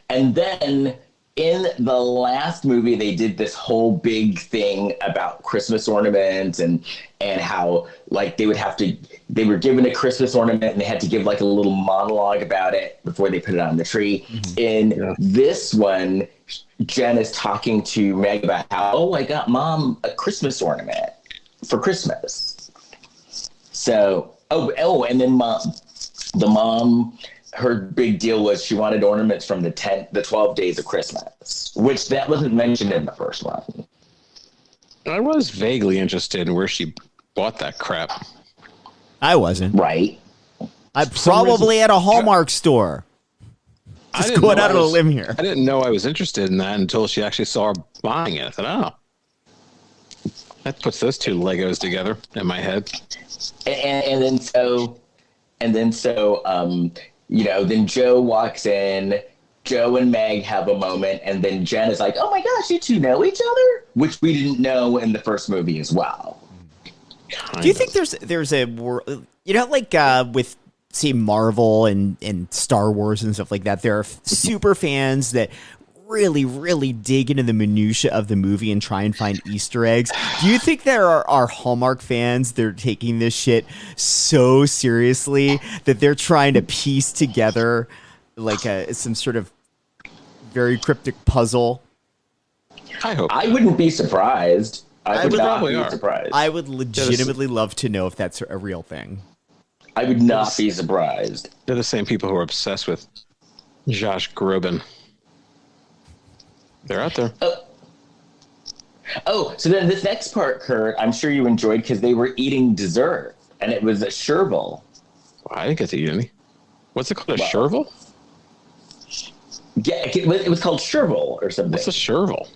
And then in the last movie, they did this whole big thing about Christmas ornaments and how like they were given a Christmas ornament and they had to give like a little monologue about it before they put it on the tree. In this one, Jen is talking to Meg about how, I got Mom a Christmas ornament for Christmas. So, and then the mom, her big deal was she wanted ornaments from the 12 days of Christmas, which that wasn't mentioned in the first one. I was vaguely interested in where she bought that crap. I wasn't. Right. I probably at a Hallmark store. Just going out on a limb here. I didn't know I was interested in that until she actually saw her buying it. I thought, oh. That puts those two Legos together in my head. And then Joe walks in, Joe and Meg have a moment, and then Jen is like, oh my gosh, you two know each other? Which we didn't know in the first movie as well. Do you think there's a like with say Marvel and Star Wars and stuff like that, there are super fans that really, really dig into the minutia of the movie and try and find Easter eggs. Do you think there are Hallmark fans that are taking this shit so seriously that they're trying to piece together like some sort of very cryptic puzzle? I hope. I wouldn't be surprised. I would not probably be are. surprised. I would legitimately love to know if that's a real thing. I would not be surprised. They're the same people who are obsessed with Josh Groban. They're out there. Oh, so then this next part, Kurt, I'm sure you enjoyed because they were eating dessert, and it was a sherbel. I didn't get to eat any. What's it called? A sherbel? Yeah, it was called sherbel or something. What's a sherbel?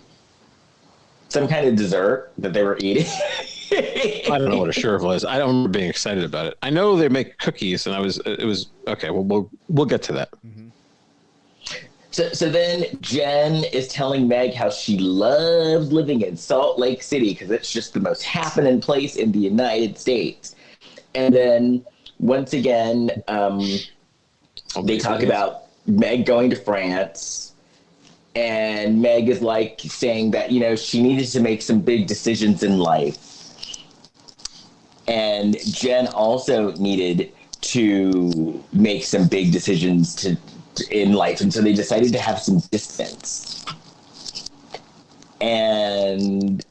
Some kind of dessert that they were eating. I don't know what a sherbel is. I don't remember being excited about it. I know they make cookies, and it was okay. Well, we'll get to that. Mm-hmm. So then Jen is telling Meg how she loves living in Salt Lake City because it's just the most happening place in the United States. And then once again, they talk about Meg going to France. And Meg is like saying that, she needed to make some big decisions in life. And Jen also needed to make some big decisions in life, and so they decided to have some distance. And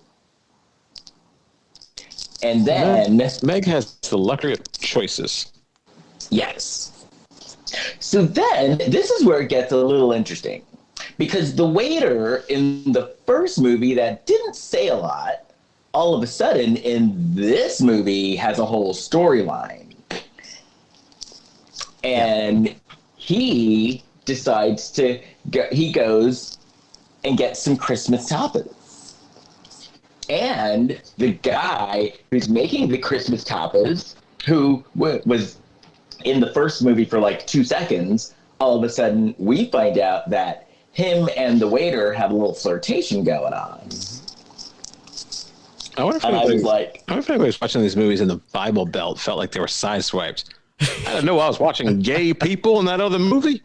then Meg has the luxury of choices. Yes. So then this is where it gets a little interesting, because the waiter in the first movie that didn't say a lot, all of a sudden in this movie has a whole storyline. And he decides to go, he goes and gets some Christmas tapas. And the guy who's making the Christmas tapas, who was in the first movie for like 2 seconds, all of a sudden we find out that him and the waiter have a little flirtation going on. I wonder if anybody's watching these movies in the Bible Belt felt like they were sideswiped. I didn't know I was watching gay people in that other movie.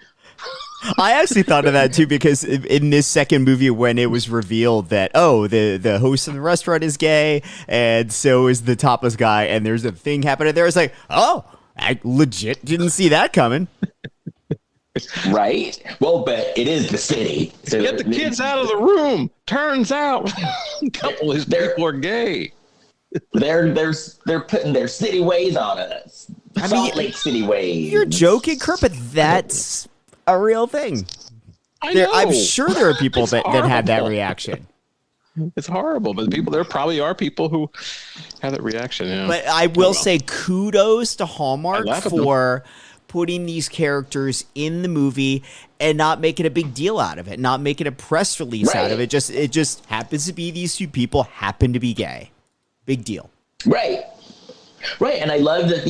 I actually thought of that too, because in this second movie, when it was revealed that, the host of the restaurant is gay and so is the tapas guy, and there's a thing happening there, it's like, I legit didn't see that coming. Right? Well, but it is the city. So get the kids out of the room. Turns out a couple of these people are gay. They're putting their city ways on us. Salt Lake City ways. You're joking, Kurt, but that's a real thing. I'm sure there are people that had that reaction. It's horrible, but there probably are people who have that reaction. Yeah. But I will say kudos to Hallmark for putting these characters in the movie and not making a big deal out of it, not making a press release out of it. It just happens to be these two people happen to be gay. Big deal. Right. And I love that,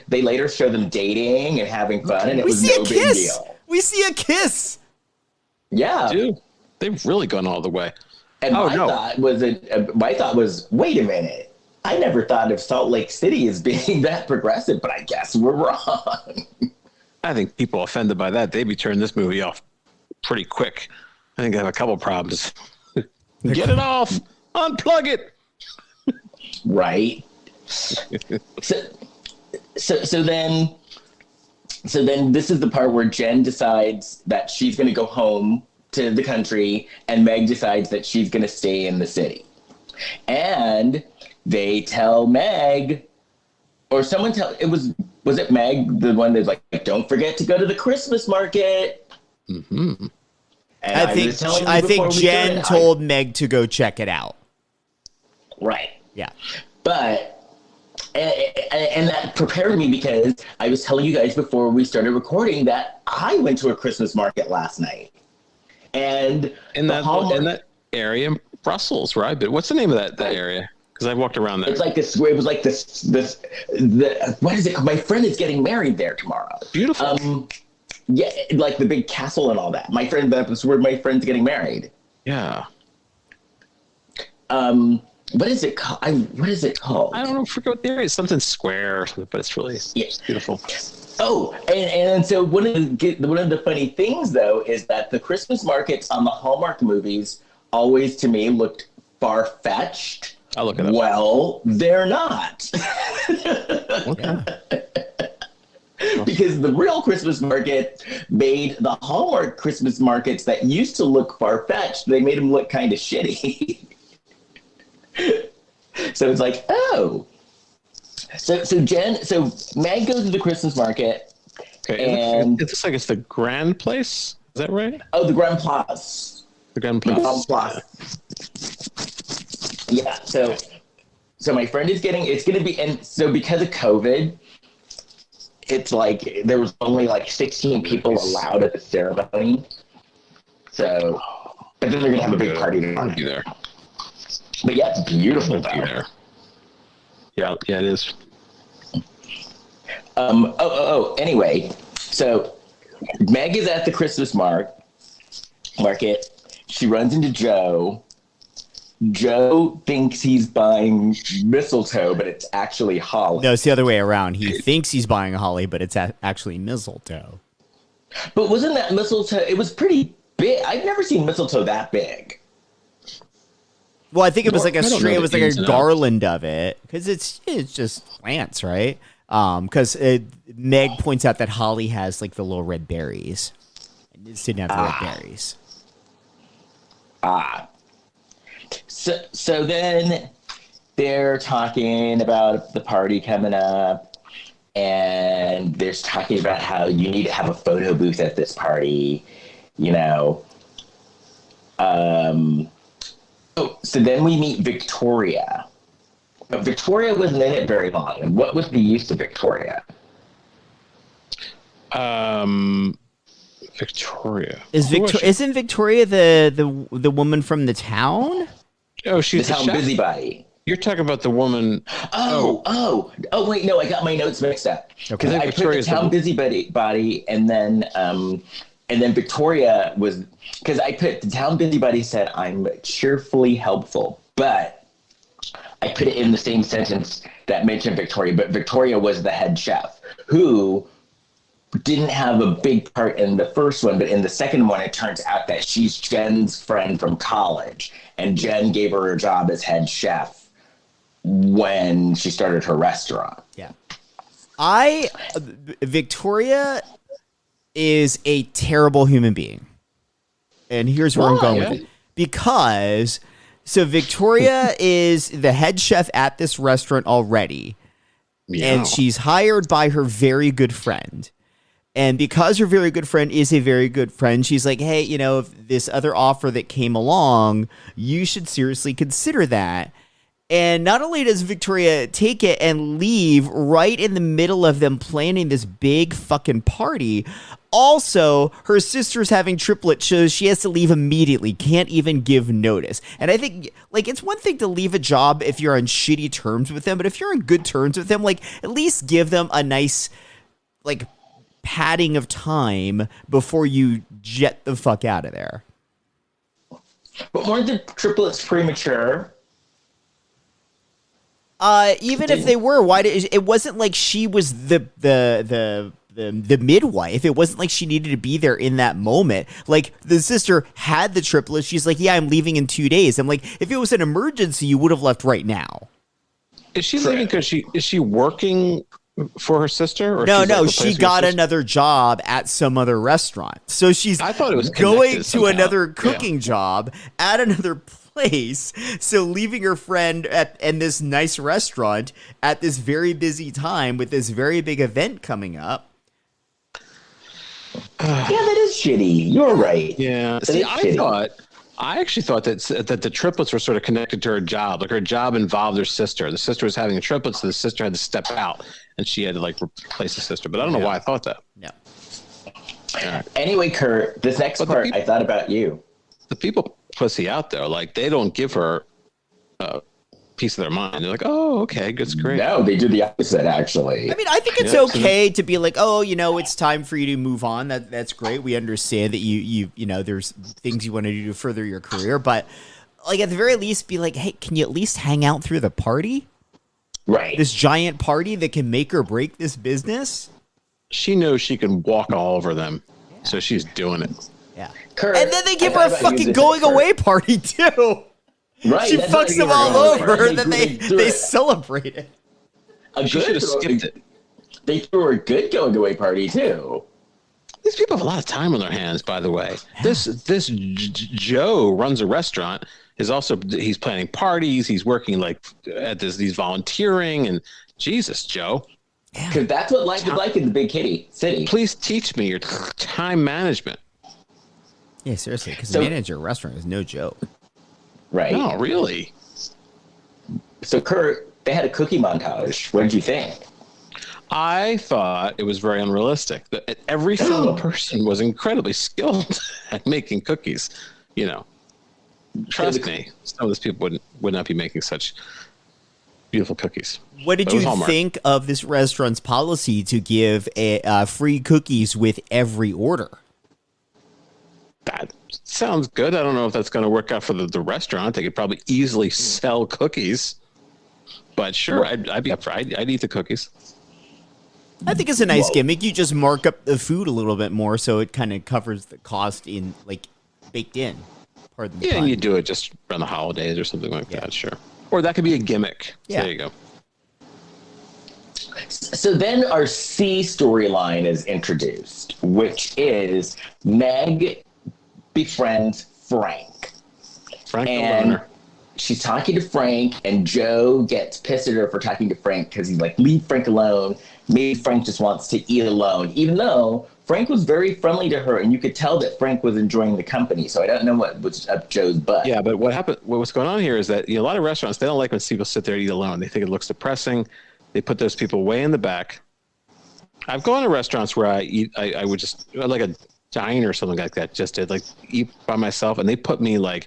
they later show them dating and having fun, and it was no big deal. We see a kiss. Yeah. Dude, they've really gone all the way. And my thought was, wait a minute. I never thought of Salt Lake City as being that progressive, but I guess we're wrong. I think people offended by that, they'd be turning this movie off pretty quick. I think they have a couple problems. Get it off. Unplug it. Right. So then this is the part where Jen decides that she's going to go home to the country, and Meg decides that she's going to stay in the city. And they tell Meg, or someone was it Meg, the one that's like, don't forget to go to the Christmas market. Mm-hmm. And I think Jen told Meg to go check it out. Right. Yeah. But and that prepared me, because I was telling you guys before we started recording that I went to a Christmas market last night. And in that area in Brussels, right? But what's the name of that area? Because I walked around there. It's like this. It was like this. What is it? My friend is getting married there tomorrow. Beautiful. Yeah, like the big castle and all that. That was where my friend's getting married. Yeah. What is it called? What is it called? I don't know. Forget what there is. Something square, but it's really beautiful. Oh, and so one of the funny things though is that the Christmas markets on the Hallmark movies always to me looked far-fetched. I'll look it up. Well, they're not. Okay. Because the real Christmas market made the Hallmark Christmas markets that used to look far-fetched, they made them look kind of shitty. So it's like, oh. So Meg goes to the Christmas market. Okay. And it looks like it's the Grand Place. Is that right? oh, the Grand Place. The Grand Place. Yeah. So my friend is it's going to be, and so because of COVID, it's like there was only like 16 people allowed at the ceremony. So, but then they're going to have a big party I'll be there. But yeah, it's beautiful I'll be there. Yeah, it is. Anyway, so Meg is at the Christmas market. She runs into Joe. Joe thinks he's buying mistletoe, but it's actually holly. No, it's the other way around. He thinks he's buying a holly, but it's actually mistletoe. But wasn't that mistletoe? It was pretty big. I've never seen mistletoe that big. Well, I think it was like it was like a garland of it because it's just plants, right? Because Meg points out that holly has like the little red berries, and it didn't have the red berries. So then they're talking about the party coming up, and they're talking about how you need to have a photo booth at this party, you know. So then we meet Victoria. But Victoria wasn't in it very long. And what was the use of Victoria? Victoria. Isn't Victoria the woman from the town? Oh, she's the town chef? busybody. You're talking about the woman. Oh, wait, no, I got my notes mixed up. Because I put the town busybody, and then Victoria was, because I put the town busybody said, I'm cheerfully helpful, but I put it in the same sentence that mentioned Victoria, but Victoria was the head chef who didn't have a big part in the first one, but in the second one, it turns out that she's Jen's friend from college, and Jen gave her a job as head chef when she started her restaurant. Yeah. Victoria is a terrible human being. And here's where I'm going with it. Because, so Victoria is the head chef at this restaurant already. Yeah. And she's hired by her very good friend. And because her very good friend is a very good friend, she's like, hey, you know, if this other offer that came along, you should seriously consider that. And not only does Victoria take it and leave right in the middle of them planning this big fucking party, also her sister's having triplets, so she has to leave immediately, can't even give notice. And I think, like, it's one thing to leave a job if you're on shitty terms with them, but if you're on good terms with them, like, at least give them a nice, like, padding of time before you jet the fuck out of there. But weren't the triplets premature? Even if they were, why did it wasn't like she was the midwife. It wasn't like she needed to be there in that moment. Like, the sister had the triplets. She's like, yeah, I'm leaving in 2 days. I'm like, if it was an emergency, you would have left right now. Is she leaving because is she working for her sister? Or no, she got another job at some other restaurant. So she's I thought it was going to another cooking job at another place. So leaving her friend in this nice restaurant at this very busy time with this very big event coming up. Yeah, that is shitty. You're right. Yeah. See, I actually thought that the triplets were sort of connected to her job. Like, her job involved her sister. The sister was having triplets, so the sister had to step out, and she had to, like, replace the sister. But I don't know why I thought that. Yeah. Right. Anyway, Kurt, this next part, I thought about you. The people pussy out there, like, they don't give her a piece of their mind. They're like, oh, okay, that's great. No, they do the opposite, actually. I mean, I think it's okay to be like, oh, you know, it's time for you to move on. That's great. We understand that you know, there's things you want to do to further your career, but like at the very least be like, hey, can you at least hang out through the party? Right. This giant party that can make or break this business? She knows she can walk all over them, so she's doing it. Yeah. Kurt, And then they give I her a thought about fucking you going this, away party too. Right. She that's why fucks they them give her all a going away over, party. and then they threw it. celebrate it. A She good should have throw- skipped it. They threw her a good going away party too. These people have a lot of time on their hands, by the way. This Joe runs a restaurant. He's planning parties. He's working like at these volunteering, and Jesus, Joe. Because that's what life is like in the big city. Please teach me your time management. Yeah, seriously, because So- manage a restaurant is no joke. Right. No, really. So Kurt, they had a cookie montage. What did you think? I thought it was very unrealistic. That every single person was incredibly skilled at making cookies. You know, trust me, some of those people would not be making such beautiful cookies. What did That was you Hallmark. think of this restaurant's policy to give free cookies with every order? That sounds good. I don't know if that's going to work out for the restaurant. They could probably easily sell cookies. But sure, I'd be up for I'd eat the cookies. I think it's a nice Whoa. gimmick. You just mark up the food a little bit more, so it kind of covers the cost in like baked in. Pardon the Yeah, pun. and you do it just around the holidays or something like Yeah. that, sure. Or that could be a gimmick. Yeah. There you go. So then our C storyline is introduced, which is Meg befriends Frank. Frank the And loner. she's talking to Frank, and Joe gets pissed at her for talking to Frank because he's like, leave Frank alone. Maybe Frank just wants to eat alone, even though Frank was very friendly to her, and you could tell that Frank was enjoying the company. So I don't know what was up Joe's butt. Yeah, but what's going on here is that a lot of restaurants, they don't like when people sit there and eat alone. They think it looks depressing. They put those people way in the back. I've gone to restaurants where I would just, like a diner or something like that, just to like eat by myself, and they'll put me way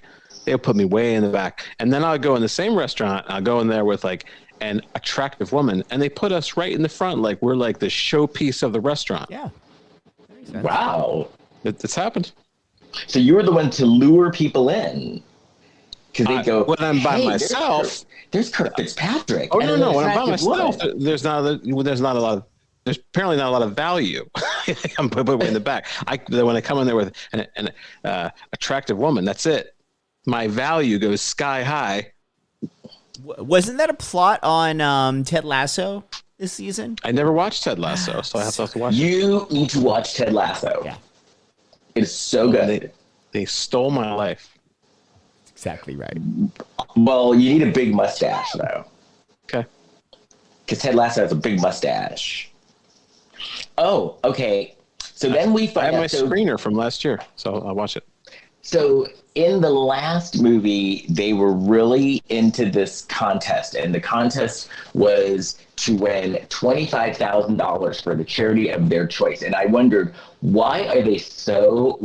in the back. And then I'll go in the same restaurant, I'll go in there with like an attractive woman, and they put us right in the front, like we're like the showpiece of the restaurant. Yeah. That makes sense. Wow. It's happened. So you were the one to lure people in. Because they go, when I'm by "Hey, myself." There's Kurt Fitzpatrick. Oh and no, an no! When I'm by attractive myself, woman." there's not a lot of. There's apparently not a lot of value. I'm put way in the back. When I come in there with an attractive woman, that's it. My value goes sky high. Wasn't that a plot on Ted Lasso this season? I never watched Ted Lasso, so I have to watch it. You need to watch Ted Lasso. Yeah. It is so good. They stole my life. Exactly right. Well, you need a big mustache, though. Okay. Because Ted Lasso has a big mustache. Oh, okay. So then we I find have out. my screener from last year, so I'll watch it. So in the last movie, they were really into this contest, and the contest was to win $25,000 for the charity of their choice. And I wondered, why are they so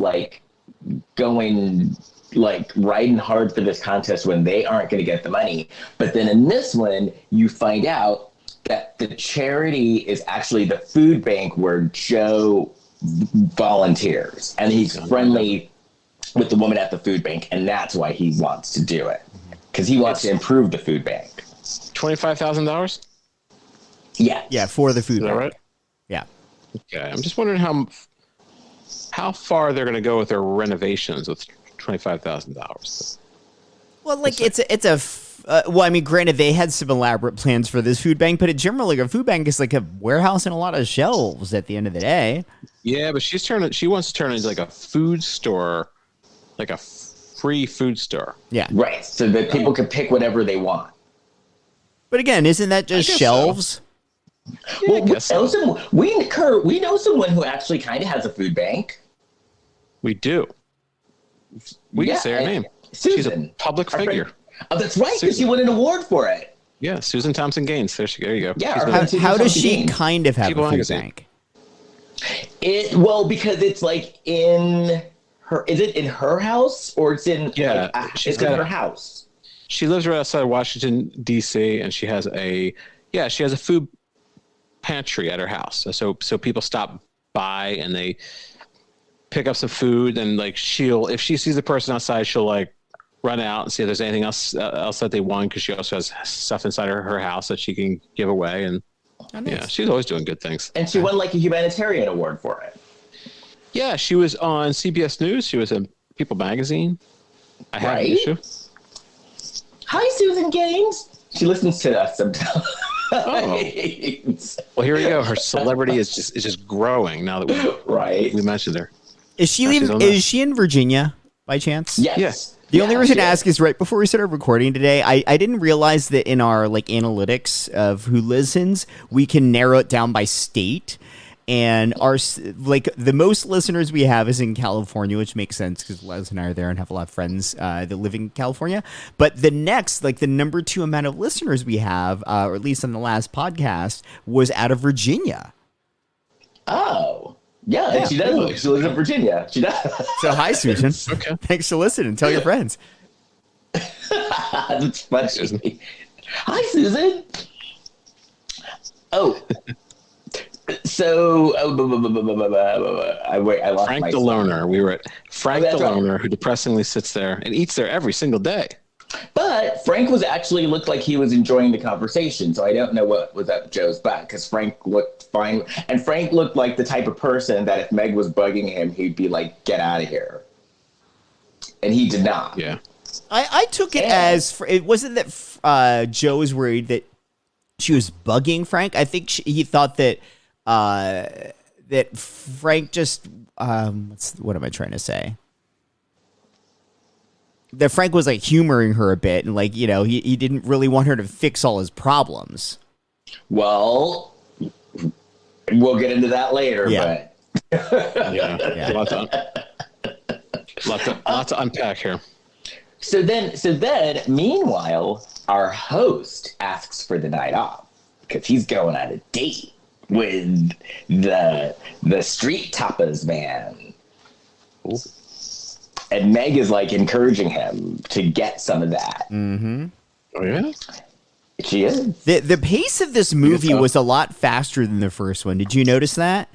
riding hard for this contest when they aren't going to get the money? But then in this one, you find out that the charity is actually the food bank where Joe volunteers, and he's friendly with the woman at the food bank, and that's why he wants to do it, because he wants to improve the food bank. $25,000. Yeah. Yeah, for the food. Is that bank. right? Yeah. Okay. I'm just wondering how far they're going to go with their renovations with $25,000. Well, like well, I mean, granted, they had some elaborate plans for this food bank, but generally, a food bank is like a warehouse and a lot of shelves at the end of the day. Yeah, but she wants to turn it into like a food store, like a free food store. Yeah. Right. So that people can pick whatever they want. But again, isn't that just guess shelves? Yeah, I guess so. We know someone who actually kind of has a food bank. We do. We Yeah, can say her and name. Susan, She's a public our friend- figure. Oh, that's right, because she Susan. won an award for it. Yeah, Susan Thompson Gaines. There you go. Yeah, She's our been- friend Susan How does Thompson she Gaines. kind of have People a food magazine. bank? Well, because it's like in is it in her house or it's in she's it's in got her a- house? She lives right outside Washington D.C. and she has a food pantry at her house. So people stop by and they pick up some food, and like if she sees a person outside, she'll like run out and see if there's anything else that they won, because she also has stuff inside her house that she can give away. And yeah, she's always doing good things. And she won like a humanitarian award for it. Yeah, she was on CBS News. She was in People Magazine. I had an issue. Hi, Susan Gaines. She listens to us sometimes. Oh. Well, here we go. Her celebrity is just growing now that we mentioned her. Is she in Virginia by chance? Yes. The only reason to ask is right before we started recording today, I didn't realize that in our like analytics of who listens, we can narrow it down by state. And our like the most listeners we have is in California, which makes sense because Les and I are there and have a lot of friends that live in California. But the next, like the number 2 amount of listeners we have, or at least on the last podcast, was out of Virginia. Oh. Yeah, she does. She lives in Virginia. She does. So hi, Susan. Okay. Thanks for listening. Tell your friends. That's funny. Susan. Hi, Susan. Oh. So, I lost Frank my the Loner. We were at Frank the Loner, who depressingly sits there and eats there every single day. But Frank looked like he was enjoying the conversation, so I don't know what was up Joe's butt, because Frank looked fine. And Frank looked like the type of person that if Meg was bugging him, he'd be like, get out of here. And he did not. Yeah. I took it as, it wasn't that Joe was worried that she was bugging Frank. I think he thought that that Frank just, what am I trying to say? That Frank was like humoring her a bit, and like, you know, he didn't really want her to fix all his problems. Well, we'll get into that later, but yeah. Lot to unpack here. So then, meanwhile, our host asks for the night off because he's going on a date with the street tapas man. Ooh. And Meg is like encouraging him to get some of that. Mm-hmm. Oh yeah, she is. The pace of this movie was a lot faster than the first one. Did you notice that?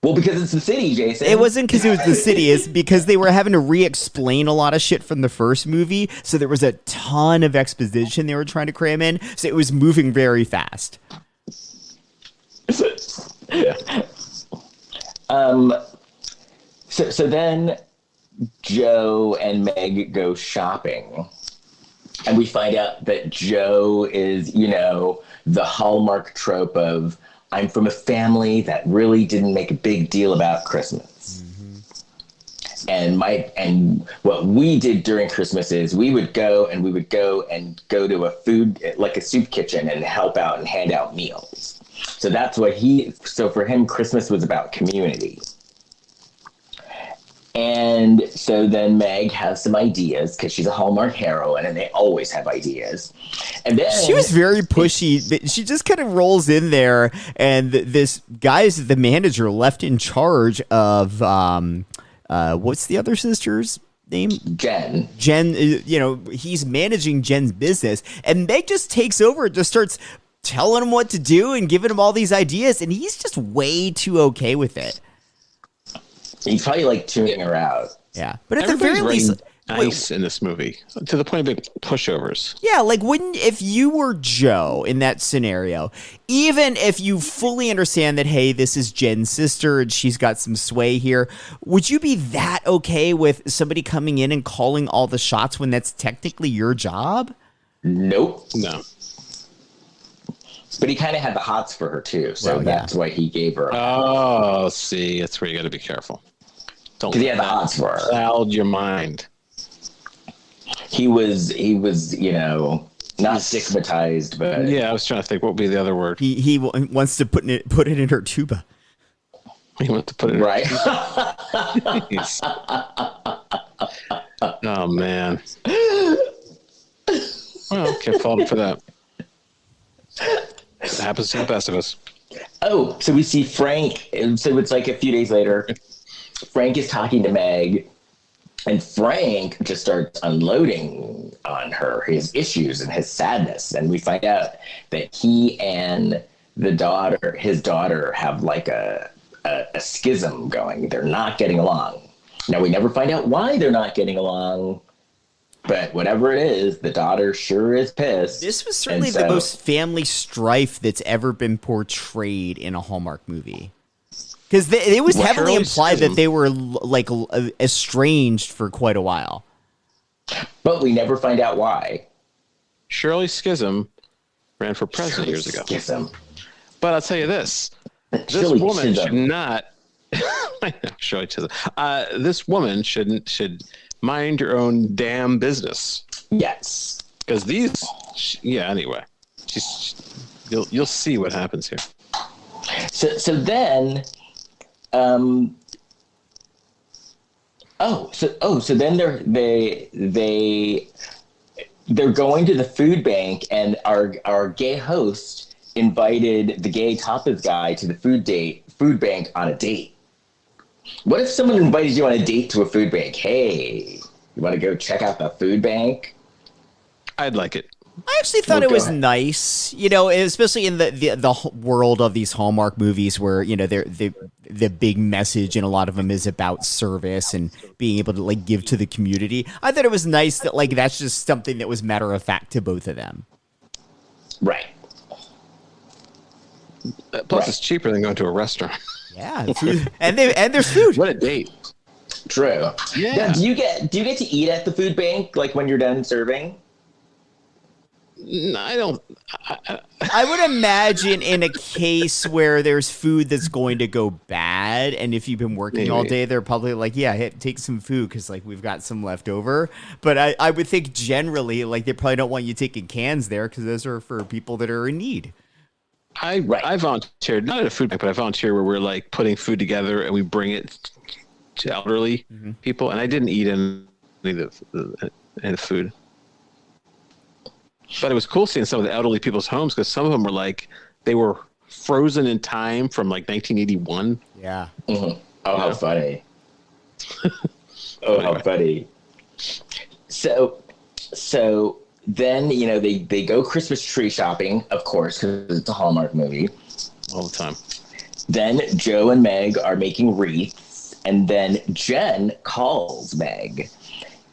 Well, because it's the city, Jason. It wasn't because it was the city. It's because they were having to re-explain a lot of shit from the first movie. So there was a ton of exposition they were trying to cram in. So it was moving very fast. Yeah. So then Joe and Meg go shopping. And we find out that Joe is, you know, the Hallmark trope of, I'm from a family that really didn't make a big deal about Christmas. Mm-hmm. And what we did during Christmas is we would go to a food, like a soup kitchen, and help out and hand out meals. So that's what so for him, Christmas was about community. And so then Meg has some ideas because she's a Hallmark heroine and they always have ideas. And then she was very pushy. She just kind of rolls in there, and this guy is the manager left in charge of what's the other sister's name? Jen. You know, he's managing Jen's business, and Meg just takes over and just starts telling him what to do and giving him all these ideas, and he's just way too okay with it. He's probably like tuning her out. Yeah, but at the very least, nice in this movie to the point of big pushovers. Yeah, like if you were Joe in that scenario, even if you fully understand that, hey, this is Jen's sister and she's got some sway here, would you be that okay with somebody coming in and calling all the shots when that's technically your job? Nope. No. But he kind of had the hots for her too, so that's why he gave her. Oh, see, that's where you got to be careful. Because he had the hots for her. Cloud your mind. He was, you know, not stigmatized, but yeah, I was trying to think what would be the other word. He wants to put it in her tuba. He wants to put it in right. Oh man. Well, can't fault him for that. It happens to the best of us. Oh, so we see Frank. So it's like a few days later. Frank is talking to Meg, and Frank just starts unloading on her his issues and his sadness. And we find out that he and his daughter, have like a schism going. They're not getting along. Now, we never find out why they're not getting along. But whatever it is, the daughter sure is pissed. This was certainly And the so- most family strife that's ever been portrayed in a Hallmark movie. Because it was heavily Shirley implied Schism. that they were like estranged for quite a while. But we never find out why. Shirley Schism ran for president years ago. Schism. But I'll tell you this: this Shirley woman Chisholm. should not. Shirley Chisholm. This woman should mind your own damn business. Yes. Because these, yeah. Anyway, you'll see what happens here. So then, so then they're going to the food bank, and our gay host invited the gay tapas guy to the food bank on a date. What if someone invited you on a date to a food bank? Hey, you want to go check out the food bank? I'd like it. I actually thought Well, it was go ahead. nice, especially in the world of these Hallmark movies where, the big message in a lot of them is about service and being able to like give to the community. I thought it was nice that like that's just something that was matter of fact to both of them. Right. Plus, Right. it's cheaper than going to a restaurant. Yeah, food, and there's food. What a date! True. Yeah. Now, do you get to eat at the food bank like when you're done serving? I don't. I would imagine in a case where there's food that's going to go bad, and if you've been working all Maybe. day, they're probably like, yeah, hey, take some food because like we've got some left over. But I would think generally like they probably don't want you taking cans there because those are for people that are in need. I volunteered, not at a food bank, but I volunteered where we're like putting food together and we bring it to elderly people. And I didn't eat any of the food. But it was cool seeing some of the elderly people's homes because some of them were like, they were frozen in time from like 1981. Yeah. Mm-hmm. Oh, how funny. Oh, how funny. So then, they go Christmas tree shopping, of course, because it's a Hallmark movie. All the time. Then Joe and Meg are making wreaths, and then Jen calls Meg.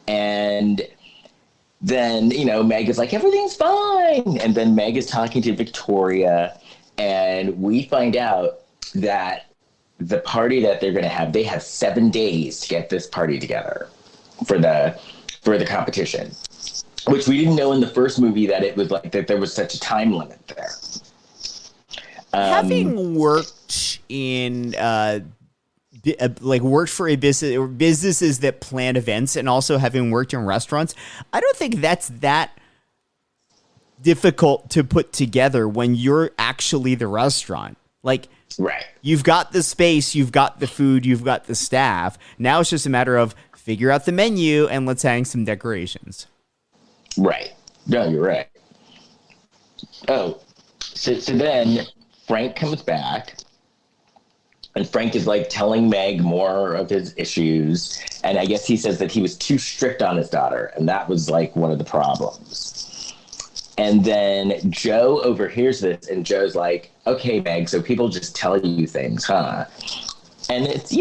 And then, Meg is like, everything's fine. And then Meg is talking to Victoria, and we find out that the party that they're going to have, they have 7 days to get this party together for the competition, which we didn't know in the first movie that it was like that there was such a time limit there. Having worked in worked for a business or businesses that plan events, and also having worked in restaurants, I don't think that's that difficult to put together when you're actually the restaurant. Like, Right. you've got the space, you've got the food, you've got the staff. Now it's just a matter of figure out the menu and let's hang some decorations. Right. No, you're right. Oh, so then Frank comes back, and Frank is like telling Meg more of his issues, and I guess he says that he was too strict on his daughter, and that was like one of the problems. And then Joe overhears this, and Joe's like, okay, Meg, so people just tell you things, huh? And it's,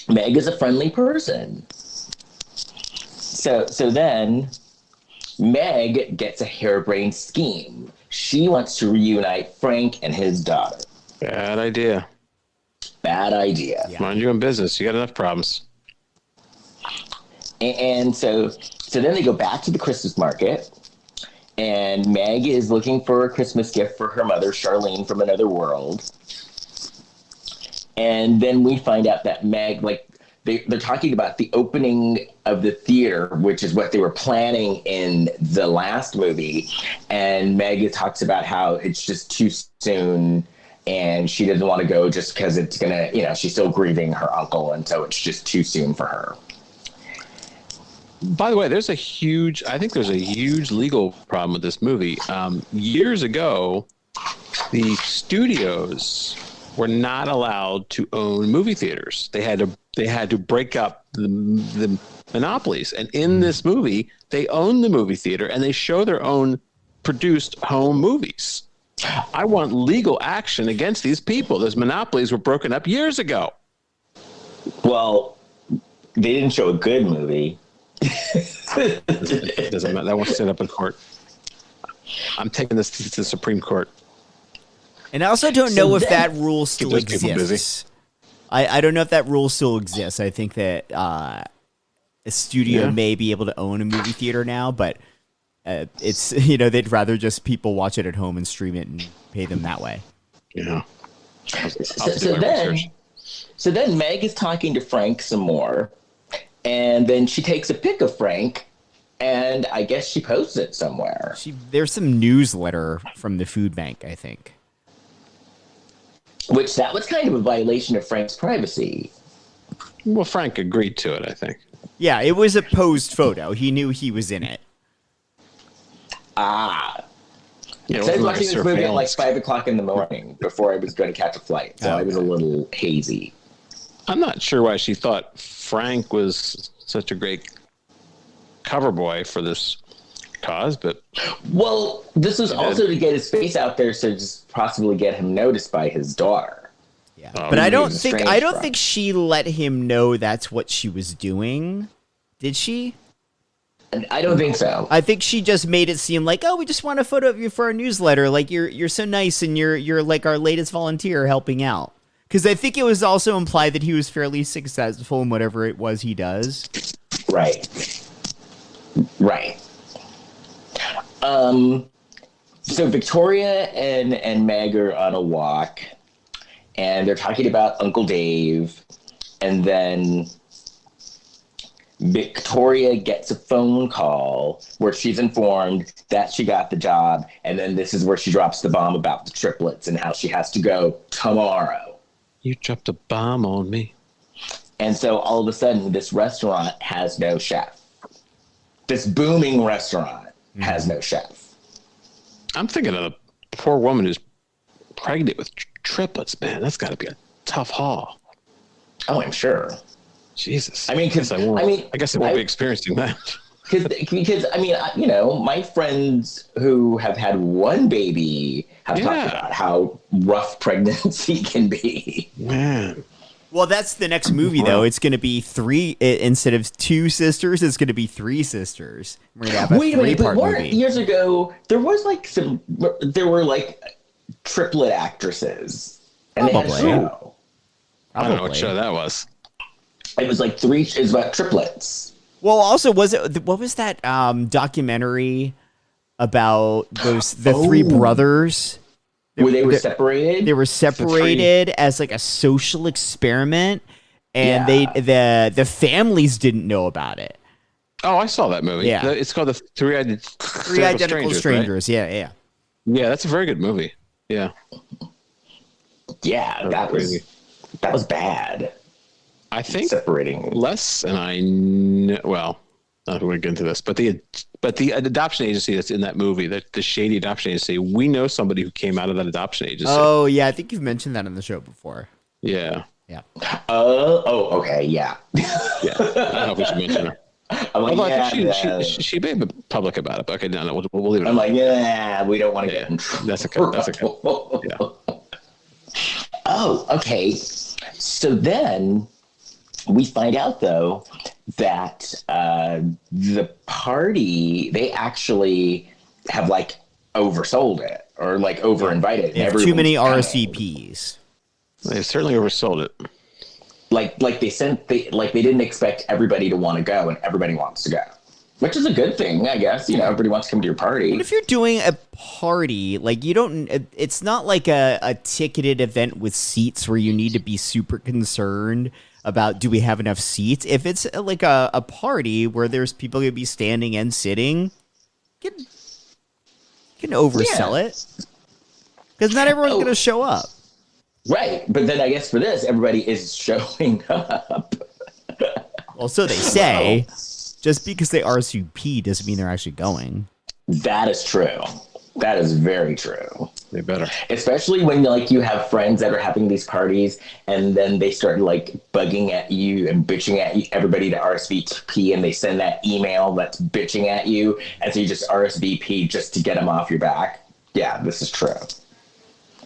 Meg is a friendly person. So then Meg gets a harebrained scheme. She wants to reunite Frank and his daughter. Bad idea. Bad idea. Mind your own business. You got enough problems. And so then they go back to the Christmas market, and Meg is looking for a Christmas gift for her mother, Charlene, from another world. And then we find out that Meg, they're talking about the opening of the theater, which is what they were planning in the last movie. And Meg talks about how it's just too soon, and she doesn't want to go just because it's going to, she's still grieving her uncle, and so it's just too soon for her. By the way, there's a huge legal problem with this movie. Years ago, the studios were not allowed to own movie theaters. They had to break up the monopolies. And in this movie, they own the movie theater and they show their own produced home movies. I want legal action against these people. Those monopolies were broken up years ago. Well, they didn't show a good movie. Doesn't matter. That won't stand up in court. I'm taking this to the Supreme Court. And I also don't know if that rule still those people busy. exists. I don't know if that rule still exists. I think that a studio may be able to own a movie theater now, but it's they'd rather just people watch it at home and stream it and pay them that way. Yeah. So then Meg is talking to Frank some more, and then she takes a pic of Frank, and I guess she posts it somewhere. There's some newsletter from the food bank, I think. Which that was kind of a violation of Frank's privacy. Well, Frank agreed to it, I think. Yeah, it was a posed photo. He knew he was in it. Ah. Yeah, So I was watching this movie at like 5 o'clock in the morning before I was going to catch a flight, so I was a little hazy. I'm not sure why she thought Frank was such a great cover boy for this cause, but well, this was also to get his face out there, so just possibly get him noticed by his daughter. Yeah, but I don't think she let him know that's what she was doing. Did she? I don't think so. I think she just made it seem like, oh, we just want a photo of you for our newsletter. Like you're so nice, and you're like our latest volunteer helping out. Because I think it was also implied that he was fairly successful in whatever it was he does. Right. So Victoria and Meg are on a walk, and they're talking about Uncle Dave, and then Victoria gets a phone call where she's informed that she got the job, and then this is where she drops the bomb about the triplets and how she has to go tomorrow. You dropped a bomb on me. And so all of a sudden, this restaurant has no chef. This booming restaurant has no chef. I'm thinking of the poor woman who's pregnant with triplets, man. That's got to be a tough haul. Oh, I'm sure. Jesus. I mean, because I guess I won't be experiencing that. Because my friends who have had one baby have talked about how rough pregnancy can be. Man. Well, that's the next movie, though. It's going to be three instead of two sisters. It's going to be three sisters. We're going to have a three-part movie. Years ago, there was there were triplet actresses. And Probably. They had a show. I don't know what show that was. It was like it was about triplets. Well, also, what was that documentary about the three brothers? Where they were separated? They were separated as like a social experiment, and the families didn't know about it. Oh, I saw that movie. Yeah. It's called the Three Identical Strangers. Right? Yeah. Yeah, that's a very good movie. Yeah. Yeah, that was bad. I think separating less, and I don't know if we're going to get into this, but the adoption agency that's in that movie, the shady adoption agency, we know somebody who came out of that adoption agency. Oh yeah, I think you've mentioned that on the show before. Yeah. Okay, yeah. Yeah. I don't know if we should mention her. I'm like, she may be public about it, but okay, no, we'll leave it. I'm like, we don't want to get in trouble. That's okay. Yeah. Oh, okay. So then we find out, though, that the party, they actually have oversold it or over-invited. They have too many RSVPs. They certainly oversold it. They didn't expect everybody to want to go, and everybody wants to go, which is a good thing, I guess. Everybody wants to come to your party. But if you're doing a party, it's not like a ticketed event with seats where you need to be super concerned about, do we have enough seats? If it's like a party where there's people going to be standing and sitting, you can oversell it. Because not everyone's going to show up. Right. But then I guess for this, everybody is showing up. Well, so they say. Just because they RSVP doesn't mean they're actually going. That is true. That is very true. They better. Especially when you have friends that are having these parties and then they start bugging at you and bitching at everybody to RSVP, and they send that email that's bitching at you, and so you just RSVP just to get them off your back. Yeah, this is true.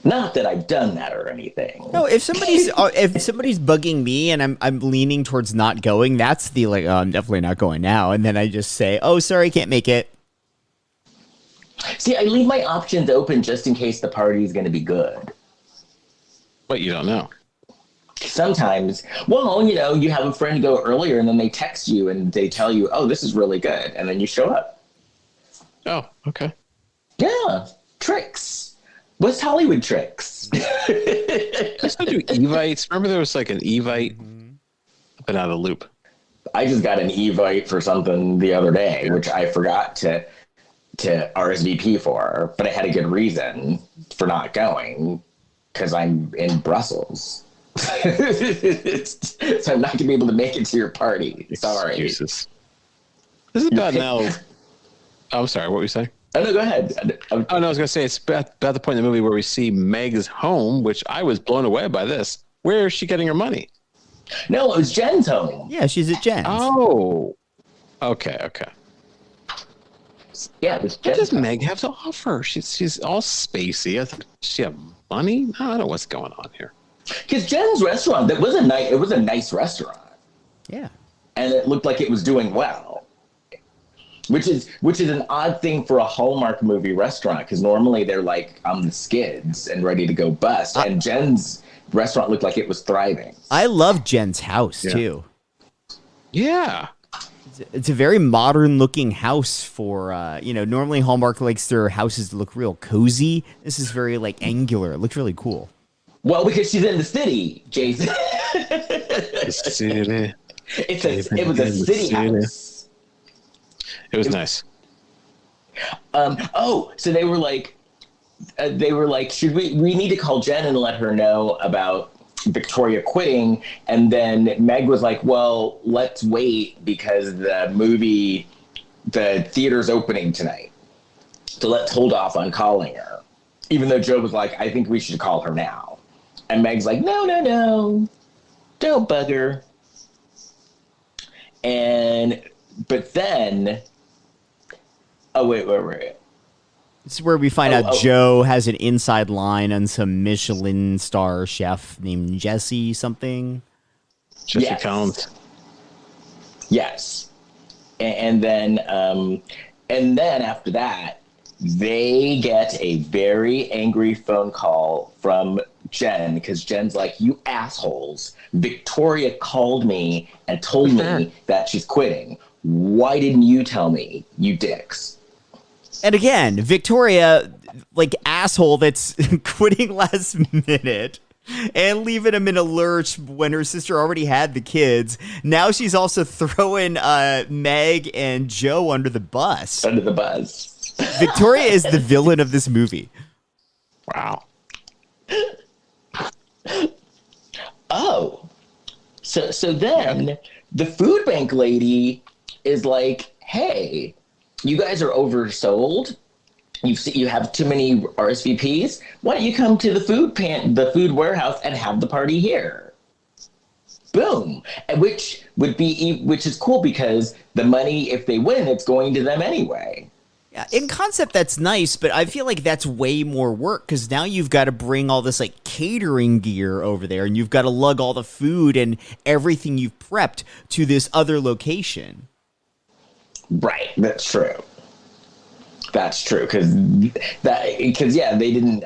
Not that I've done that or anything. No, if somebody's bugging me and I'm leaning towards not going, that's the like, oh, I'm definitely not going now. And then I just say, oh, sorry, can't make it. See, I leave my options open just in case the party is going to be good. But you don't know. Sometimes, well, you know, you have a friend go earlier and then they text you and they tell you, oh, this is really good. And then you show up. Oh, okay. Yeah, tricks. West Hollywood tricks. I still do Evites. Remember there was like an Evite? I've been out of the loop. I just got an Evite for something the other day, which I forgot to RSVP for, but I had a good reason for not going because I'm in Brussels. So I'm not going to be able to make it to your party. Sorry. Excuses. This is about now. Oh, I'm sorry. What were you saying? Oh, no, go ahead. Oh, no, I was going to say it's about the point in the movie where we see Meg's home, which I was blown away by this. Where is she getting her money? No, it was Jen's home. Yeah, she's at Jen's. Oh, okay. Yeah, it was What Jen's does home. Meg have to offer? She's all spacey. Does she have money? I don't know what's going on here. Because Jen's restaurant, it was a nice restaurant. Yeah. And it looked like it was doing well. Which is an odd thing for a Hallmark movie restaurant, because normally they're like on the skids and ready to go bust. And Jen's restaurant looked like it was thriving. I love Jen's house, too. Yeah. It's a very modern looking house for, normally Hallmark likes their houses to look real cozy. This is very like angular. It looked really cool. Well, because she's in the city, Jason. The city. It was a city house. It was nice. So they were like, should we need to call Jen and let her know about Victoria quitting? And then Meg was like, well, let's wait because the theater's opening tonight. So let's hold off on calling her. Even though Joe was like, I think we should call her now. And Meg's like, no, don't bug her. But then, oh, wait. This is where we find out Joe has an inside line on some Michelin star chef named Jesse something. Jesse Collins. Yes. And then after that, they get a very angry phone call from Jen, because Jen's like, you assholes. Victoria called me and told me that she's quitting. Why didn't you tell me, you dicks? And again, Victoria, like asshole that's quitting last minute and leaving him in a lurch when her sister already had the kids. Now she's also throwing Meg and Joe under the bus. Under the bus. Victoria is the villain of this movie. Wow. Oh. So then the food bank lady is like, hey, you guys are oversold. You have too many RSVPs. Why don't you come to the food warehouse and have the party here? Boom. Which is cool because the money, if they win, it's going to them anyway. Yeah, in concept, that's nice, but I feel like that's way more work because now you've got to bring all this like catering gear over there and you've got to lug all the food and everything you've prepped to this other location. Right. That's true. Because they didn't.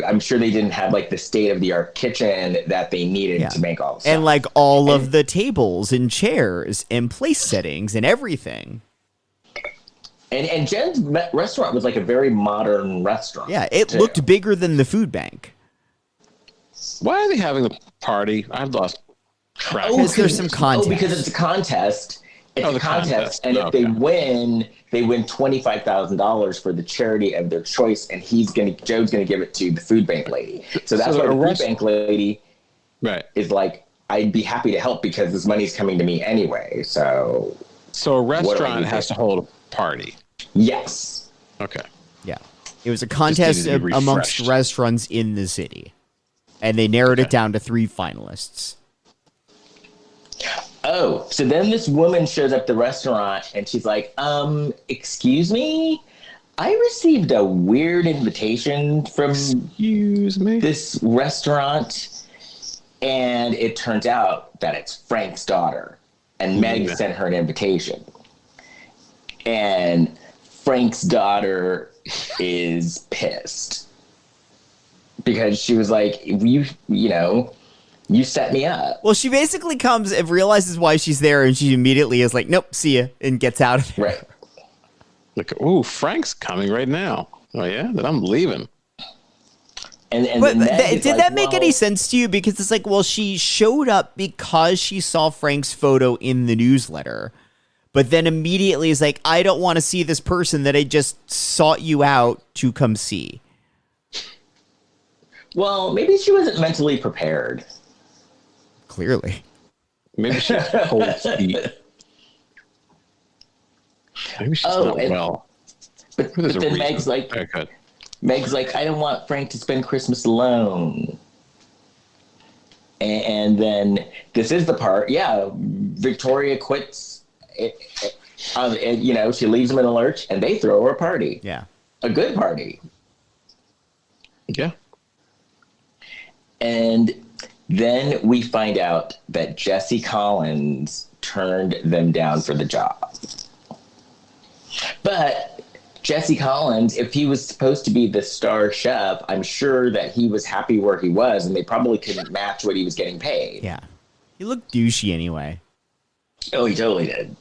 I'm sure they didn't have like the state of the art kitchen that they needed to make all this stuff. And like all of the tables and chairs and place settings and everything. And Jen's restaurant was like a very modern restaurant. Yeah, it looked bigger than the food bank. Why are they having the party? I've lost track. Because there's some contest. Oh, because it's a contest. It's a contest. And if they win, they win $25,000 for the charity of their choice. And Joe's gonna give it to the food bank lady. So that's why the food bank lady is like, I'd be happy to help because this money's coming to me anyway. So a restaurant has to hold a party. Yes. Okay. Yeah. It was a contest amongst restaurants in the city. And they narrowed it down to 3 finalists. Oh, so then this woman shows up at the restaurant and she's like, excuse me? I received a weird invitation from Excuse me. this restaurant, and it turns out that it's Frank's daughter, and Meg sent her an invitation. And Frank's daughter is pissed because she was like, you set me up. Well, she basically comes and realizes why she's there, and she immediately is like, nope, see ya, and gets out of there. Right. Look, ooh, Frank's coming right now. Oh yeah, then I'm leaving. And But then did that make any sense to you? Because it's like, well, she showed up because she saw Frank's photo in the newsletter, but then immediately is like, I don't want to see this person that I just sought you out to come see. Well, maybe she wasn't mentally prepared. Clearly. Maybe she's cold feet. Maybe she's not well. But then Meg's like, I don't want Frank to spend Christmas alone. And then this is the part, Victoria quits. She leaves him in a lurch, and they throw her a party. Yeah. A good party. Yeah. And then we find out that Jesse Collins turned them down for the job. But Jesse Collins, if he was supposed to be the star chef, I'm sure that he was happy where he was, and they probably couldn't match what he was getting paid. Yeah. He looked douchey anyway. Oh, he totally did.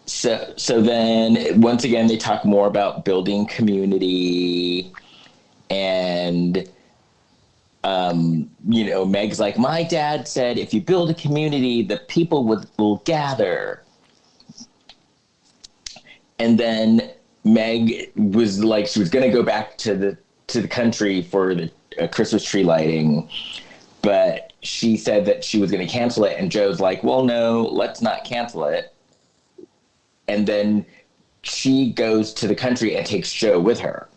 So then, once again, they talk more about building community, and Meg's like, my dad said, if you build a community, the people will gather. And then Meg was like, she was going to go back to the country for the Christmas tree lighting, but she said that she was going to cancel it. And Joe's like, well, no, let's not cancel it. And then she goes to the country and takes Joe with her.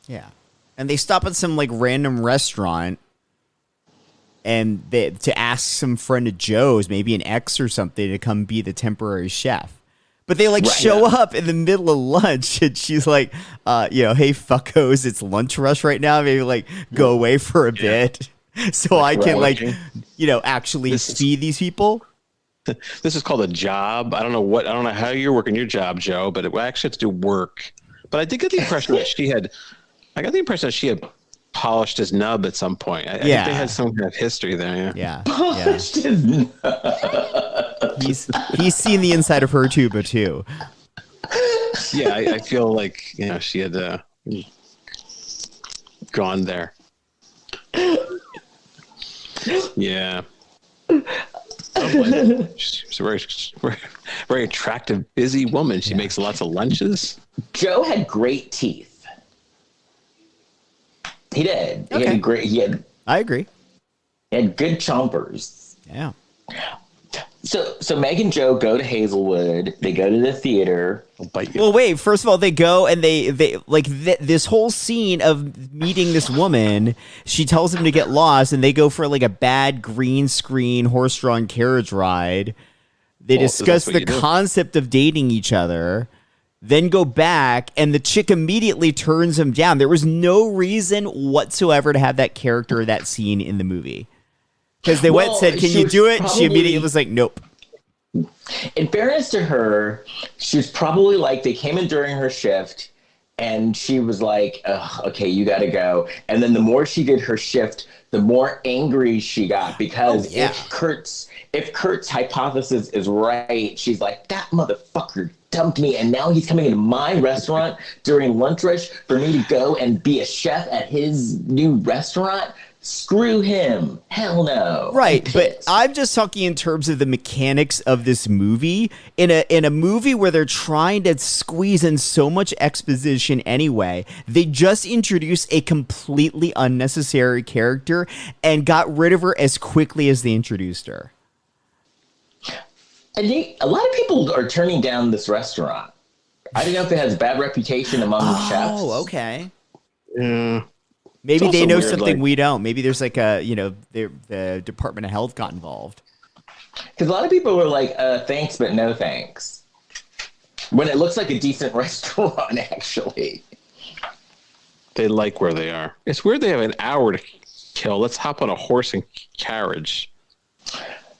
Yeah. And they stop at some like random restaurant and to ask some friend of Joe's, maybe an ex or something, to come be the temporary chef. But they show up in the middle of lunch, and she's like, hey, fuckos, it's lunch rush right now. Maybe go away for a bit so I can actually feed these people. This is called a job. I don't know how you're working your job, Joe, but I actually have to do work. But I did get the impression that she had polished his nub at some point. I think they had some kind of history there. Yeah. Polished his nub. He's seen the inside of her tuba too. Yeah, I feel like she had gone there. Yeah. She's a very, very attractive, busy woman. She makes lots of lunches. Joe had great teeth. He did. Okay. I agree. He had good chompers. Yeah. So Meg and Joe go to Hazelwood. They go to the theater. I'll bite you. Well, wait. First of all, they go and they this whole scene of meeting this woman. She tells them to get lost, and they go for a bad green screen horse-drawn carriage ride. They discuss the concept of dating each other, then go back, and the chick immediately turns him down. There was no reason whatsoever to have that character, that scene in the movie. Because they went and said, can you do it? She immediately was like, nope. In fairness to her, she was probably they came in during her shift, and she was like, okay, you got to go. And then the more she did her shift, the more angry she got, because if Kurt's hypothesis is right, she's like, that motherfucker dumped me, and now he's coming into my restaurant during lunch rush for me to go and be a chef at his new restaurant. Screw him. Hell no. Right, but I'm just talking in terms of the mechanics of this movie. In a movie where they're trying to squeeze in so much exposition anyway, they just introduced a completely unnecessary character and got rid of her as quickly as they introduced her. And a lot of people are turning down this restaurant. I don't know if it has a bad reputation among the chefs. Oh, okay. Yeah. Maybe they know something we don't. Maybe there's the Department of Health got involved. Because a lot of people were like, thanks, but no thanks. When it looks like a decent restaurant, actually. They like where they are. It's weird they have an hour to kill. Let's hop on a horse and carriage.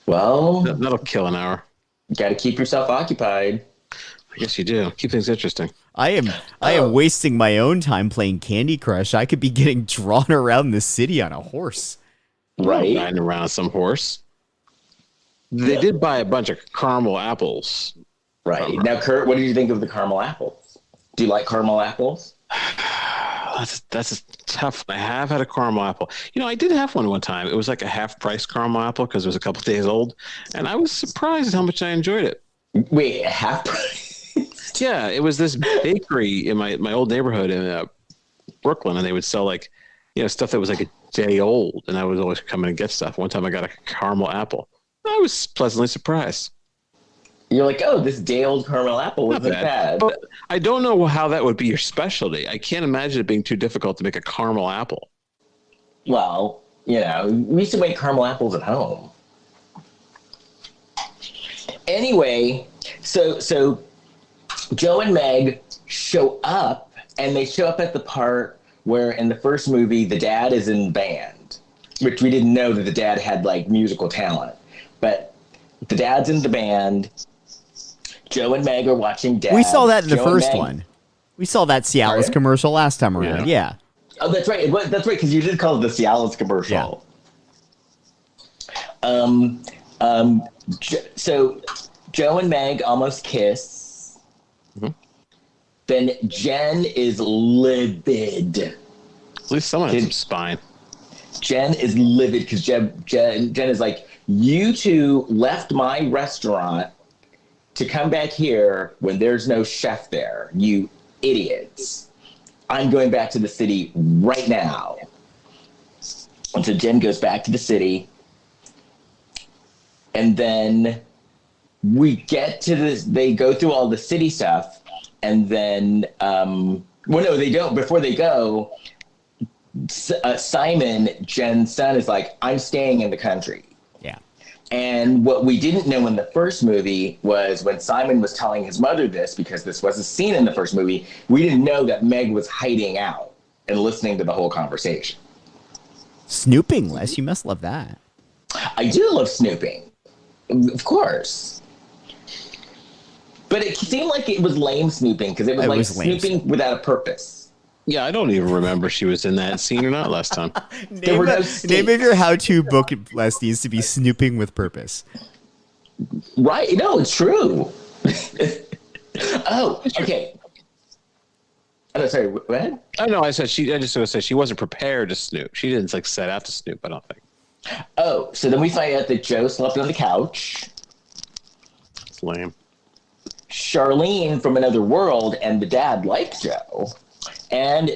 Well, That'll kill an hour. you got to keep yourself occupied. I guess you do. Keep things interesting. I am wasting my own time playing Candy Crush. I could be getting drawn around the city on a horse. Right? Riding around some horse. They did buy a bunch of caramel apples. Right. Now, Kurt, what did you think of the caramel apples? Do you like caramel apples? That's a tough. I have had a caramel apple. I did have one time. It was like a half price caramel apple because it was a couple days old, and I was surprised at how much I enjoyed it. Wait, half price? Yeah, it was this bakery in my old neighborhood in Brooklyn, and they would sell stuff that was like a day old, and I would always come in and get stuff. One time I got a caramel apple. I was pleasantly surprised. You're like, oh, this day-old caramel apple wasn't bad. But I don't know how that would be your specialty. I can't imagine it being too difficult to make a caramel apple. Well, we used to make caramel apples at home. Anyway, so Joe and Meg show up, and they show up at the part where in the first movie the dad is in band, which we didn't know that the dad had like musical talent. But the dad's in the band. Joe and Meg are watching Dad. We saw that in the Joe first one. We saw that Cialis commercial last time around. Yeah. Oh, that's right. That's right, because you did call it the Cialis commercial. Yeah. So Joe and Meg almost kiss. Mm-hmm. Then Jen is livid. At least someone has some spine. Jen is livid because Jen is like, you two left my restaurant to come back here when there's no chef there, you idiots. I'm going back to the city right now. And so Jen goes back to the city. And then we get to this, they go through all the city stuff. And then, well, no, they don't. Before they go, Simon, Jen's son, is like, I'm staying in the country. Yeah. And what we didn't know in the first movie was when Simon was telling his mother this, because this was a scene in the first movie, we didn't know that Meg was hiding out and listening to the whole conversation. Snooping, Les, you must love that. I do love snooping, of course. But it seemed like it was lame snooping, because it was snooping without a purpose. Yeah, I don't even remember she was in that scene or not last time. Name of your how-to book, Les, needs to be snooping with purpose. Right? No, it's true. Oh, okay. Oh, sorry, what? Oh, no, I just was going to say she wasn't prepared to snoop. She didn't set out to snoop, I don't think. Oh, so then we find out that Joe slept on the couch. It's lame. Charlene from another world and the dad like Joe. And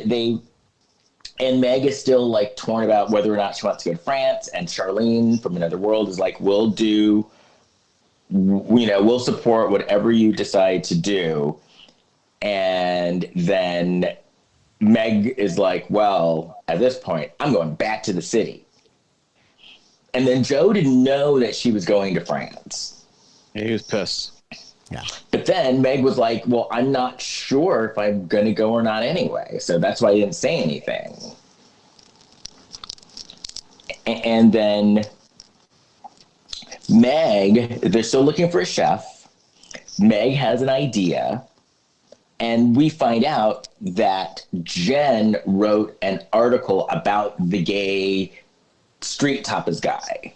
Meg is still like torn about whether or not she wants to go to France. And Charlene from another world is like, we'll support whatever you decide to do. And then Meg is like, well, at this point, I'm going back to the city. And then Joe didn't know that she was going to France. Yeah, he was pissed. Yeah. But then Meg was like, well, I'm not sure if I'm going to go or not anyway. So that's why I didn't say anything. And then Meg, they're still looking for a chef. Meg has an idea. And we find out that Jen wrote an article about the gay street tapas guy.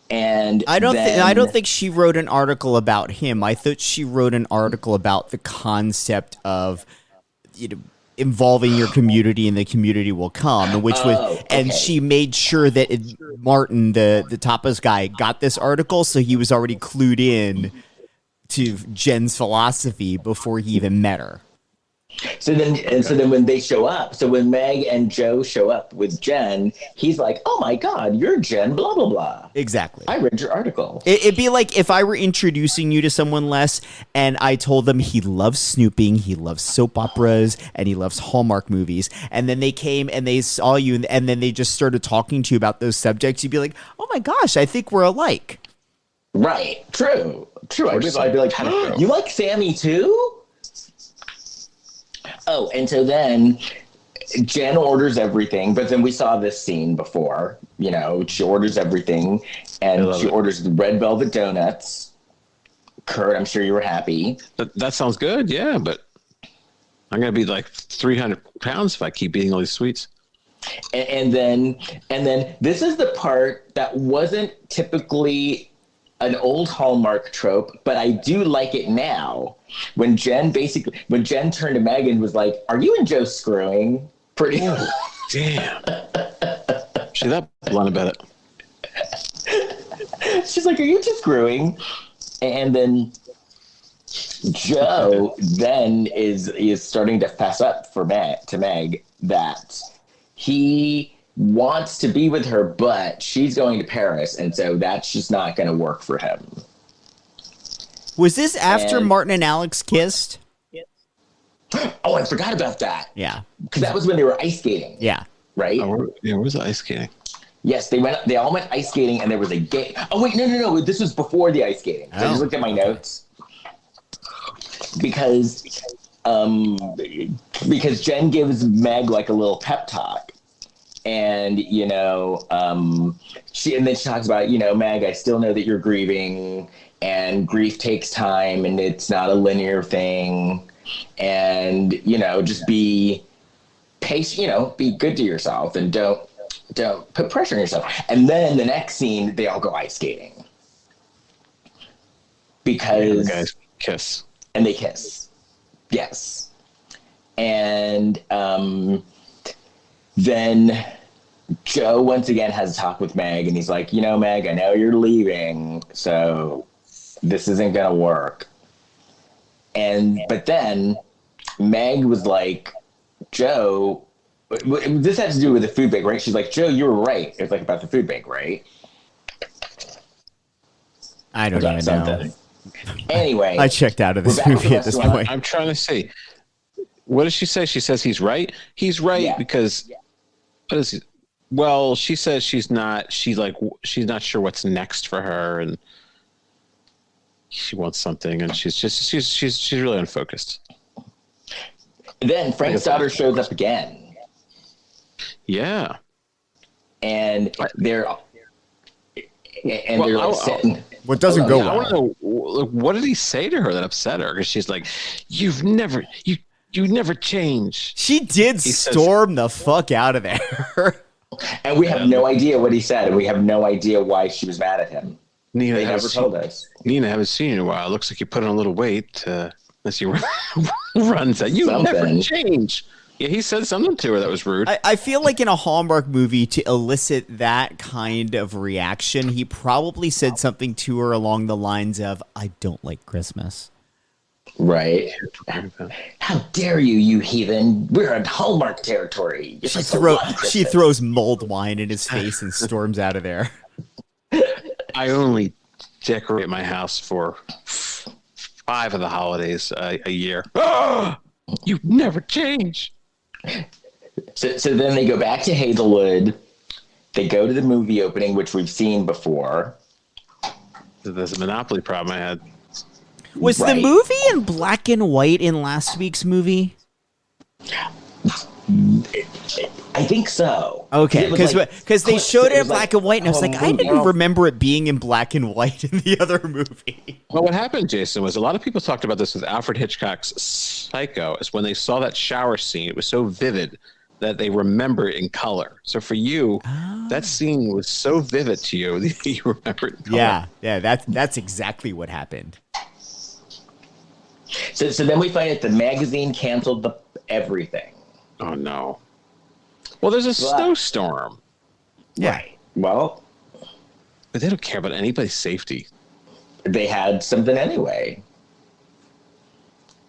And I don't think she wrote an article about him. I thought she wrote an article about the concept of, involving your community and the community will come, and she made sure that Martin, the tapas guy, got this article, so he was already clued in to Jen's philosophy before he even met her. So then when they show up, so when Meg and Joe show up with Jen, he's like, oh my God, you're Jen, blah, blah, blah. Exactly. I read your article. It'd be like if I were introducing you to someone, Les, and I told them he loves snooping, he loves soap operas, and he loves Hallmark movies. And then they came and they saw you, and then they just started talking to you about those subjects. You'd be like, oh my gosh, I think we're alike. Right. True. I'd be like, Petticoat. you like Sammy too? Oh, and so then Jen orders everything, but then we saw this scene before. You know, she orders everything, and she orders the red velvet donuts. Kurt, I'm sure you were happy. That sounds good, yeah, but I'm gonna be like 300 pounds if I keep eating all these sweets. And then this is the part that wasn't typically an old Hallmark trope, but I do like it now. When Jen turned to Meg and was like, "Are you and Joe screwing?" Pretty. Damn. She's that blunt about it. She's like, "Are you two screwing?" And then Joe then is starting to fess up to Meg that he wants to be with her, but she's going to Paris, and so that's just not going to work for him. Was this after Martin and Alex kissed? Oh, I forgot about that. Yeah. Because that was when they were ice skating. Yeah. Right? where was the ice skating? Yes, they all went ice skating, and there was a game. Oh, wait, no. This was before the ice skating. So I just looked at my notes. Because Jen gives Meg like a little pep talk. And, she talks about, Meg, I still know that you're grieving, and grief takes time, and it's not a linear thing. And, just be patient, be good to yourself, and don't put pressure on yourself. And then the next scene, they all go ice skating. Because the guys kiss. And they kiss. Yes. And then Joe once again has a talk with Meg, and he's like, Meg, I know you're leaving, so this isn't gonna work. But then Meg was like, Joe, this has to do with the food bank, right? She's like, Joe, you were right. It's like about the food bank, right? I don't even know. Anyway, I checked out of this movie at this point. I'm trying to see. What does she say? She says he's right. He's right because what is he? Well, she says she's not. She's not sure what's next for her, and she wants something, and she's really unfocused. Then Frank's daughter shows up again. Yeah, and they're sitting. What doesn't go well? I want to know, what did he say to her that upset her? Because she's like, you never change. She did storm the fuck out of there. And we have no idea what he said, and we have no idea why she was mad at him. Nina, they never told us. Nina, I haven't seen you in a while. Looks like you put on a little weight. Unless you run that. You never change. Yeah, he said something to her that was rude. I feel like in a Hallmark movie, to elicit that kind of reaction, he probably said something to her along the lines of, I don't like Christmas. Right. How dare you, you heathen. We're in Hallmark territory. She throws mulled wine in his face and storms out of there. I only decorate my house for 5 of the holidays a year. Oh, you never change. So then they go back to Hazelwood. They go to the movie opening, which we've seen before. There's a Monopoly problem I had. Was the movie in black and white in last week's movie? I think so. Okay, because they showed it in black and white, and I was like, I didn't remember it being in black and white in the other movie. Well, what happened, Jason, was a lot of people talked about this with Alfred Hitchcock's Psycho, is when they saw that shower scene, it was so vivid that they remember it in color. So for you, that scene was so vivid to you that you remember it in color. Yeah, that's exactly what happened. So then we find out the magazine canceled everything. Oh, no. Well, there's a snowstorm. Yeah. Right. Well. But they don't care about anybody's safety. They had something anyway.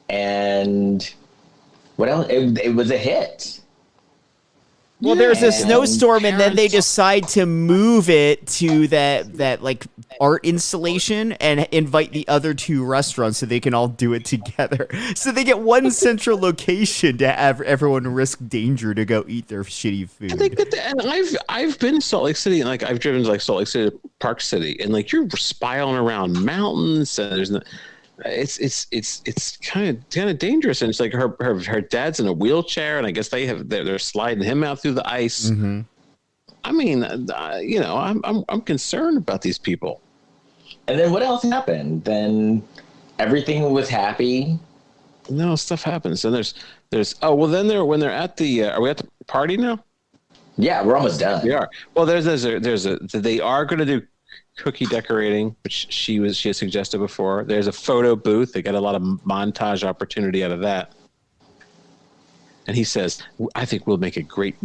And what else? It was a hit. Well, there's a snowstorm, and then they decide to move it to that like art installation and invite the other two restaurants so they can all do it together. So they get one central location to have everyone risk danger to go eat their shitty food. And I've been to Salt Lake City, and like I've driven to like Salt Lake City, Park City, and like you're spiraling around mountains, and there's no. It's kind of dangerous, and it's like her dad's in a wheelchair, and I guess they're sliding him out through the ice. Mm-hmm. I mean, I'm concerned about these people. And then what else happened? Then everything was happy. No, stuff happens, and there's when they're at the are we at the party now? Yeah, we're almost done. We are. Well, they are going to do cookie decorating, which she had suggested before. There's a photo booth. They got a lot of montage opportunity out of that. And he says, I think we make a great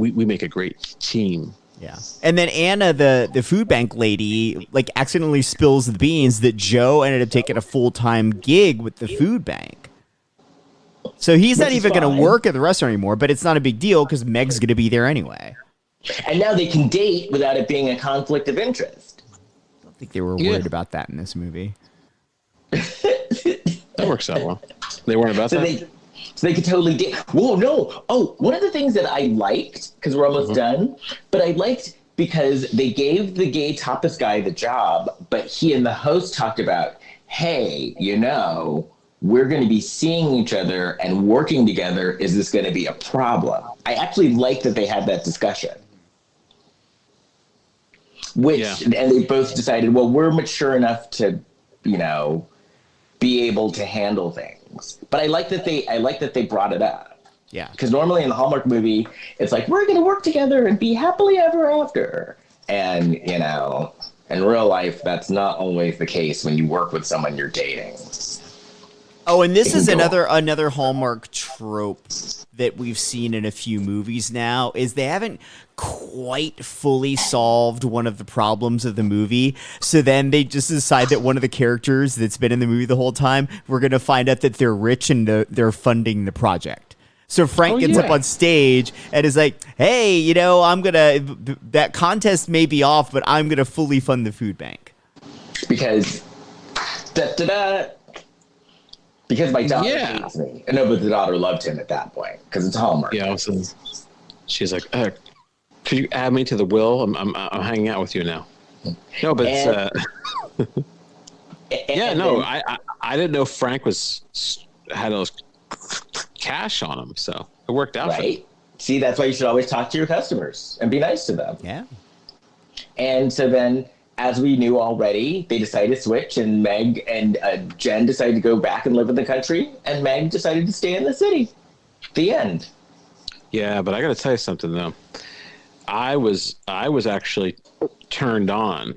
team. Yeah. And then Anna, the food bank lady, like accidentally spills the beans that Joe ended up taking a full-time gig with the food bank. So he's not even going to work at the restaurant anymore, but it's not a big deal because Meg's going to be there anyway. And now they can date without it being a conflict of interest. I think they were worried about that in this movie. That works out well. They weren't about that? So they could totally date. Whoa, no. Oh, one of the things that I liked, because we're almost done, but I liked because they gave the gay tapas guy the job, but he and the host talked about, hey, we're going to be seeing each other and working together. Is this going to be a problem? I actually like that they had that discussion. And they both decided, well, we're mature enough to, be able to handle things. But I like that they brought it up. Yeah. Because normally in the Hallmark movie, it's like, we're going to work together and be happily ever after. And, in real life, that's not always the case when you work with someone you're dating. Oh, and this is another Hallmark trope that we've seen in a few movies now, is they haven't quite fully solved one of the problems of the movie. So then they just decide that one of the characters that's been in the movie the whole time, we're going to find out that they're rich and they're funding the project. So Frank gets up on stage and is like, hey, that contest may be off, but I'm going to fully fund the food bank. Because my daughter hates me. No, but the daughter loved him at that point because it's Hallmark. Yeah, so she's like, could you add me to the will? I'm hanging out with you now. No, but I didn't know Frank had those cash on him, so it worked out. Right. See, that's why you should always talk to your customers and be nice to them. Yeah. And so then, as we knew already, they decided to switch, and Meg and Jen decided to go back and live in the country, and Meg decided to stay in the city. The end. Yeah, but I got to tell you something though. I was actually turned on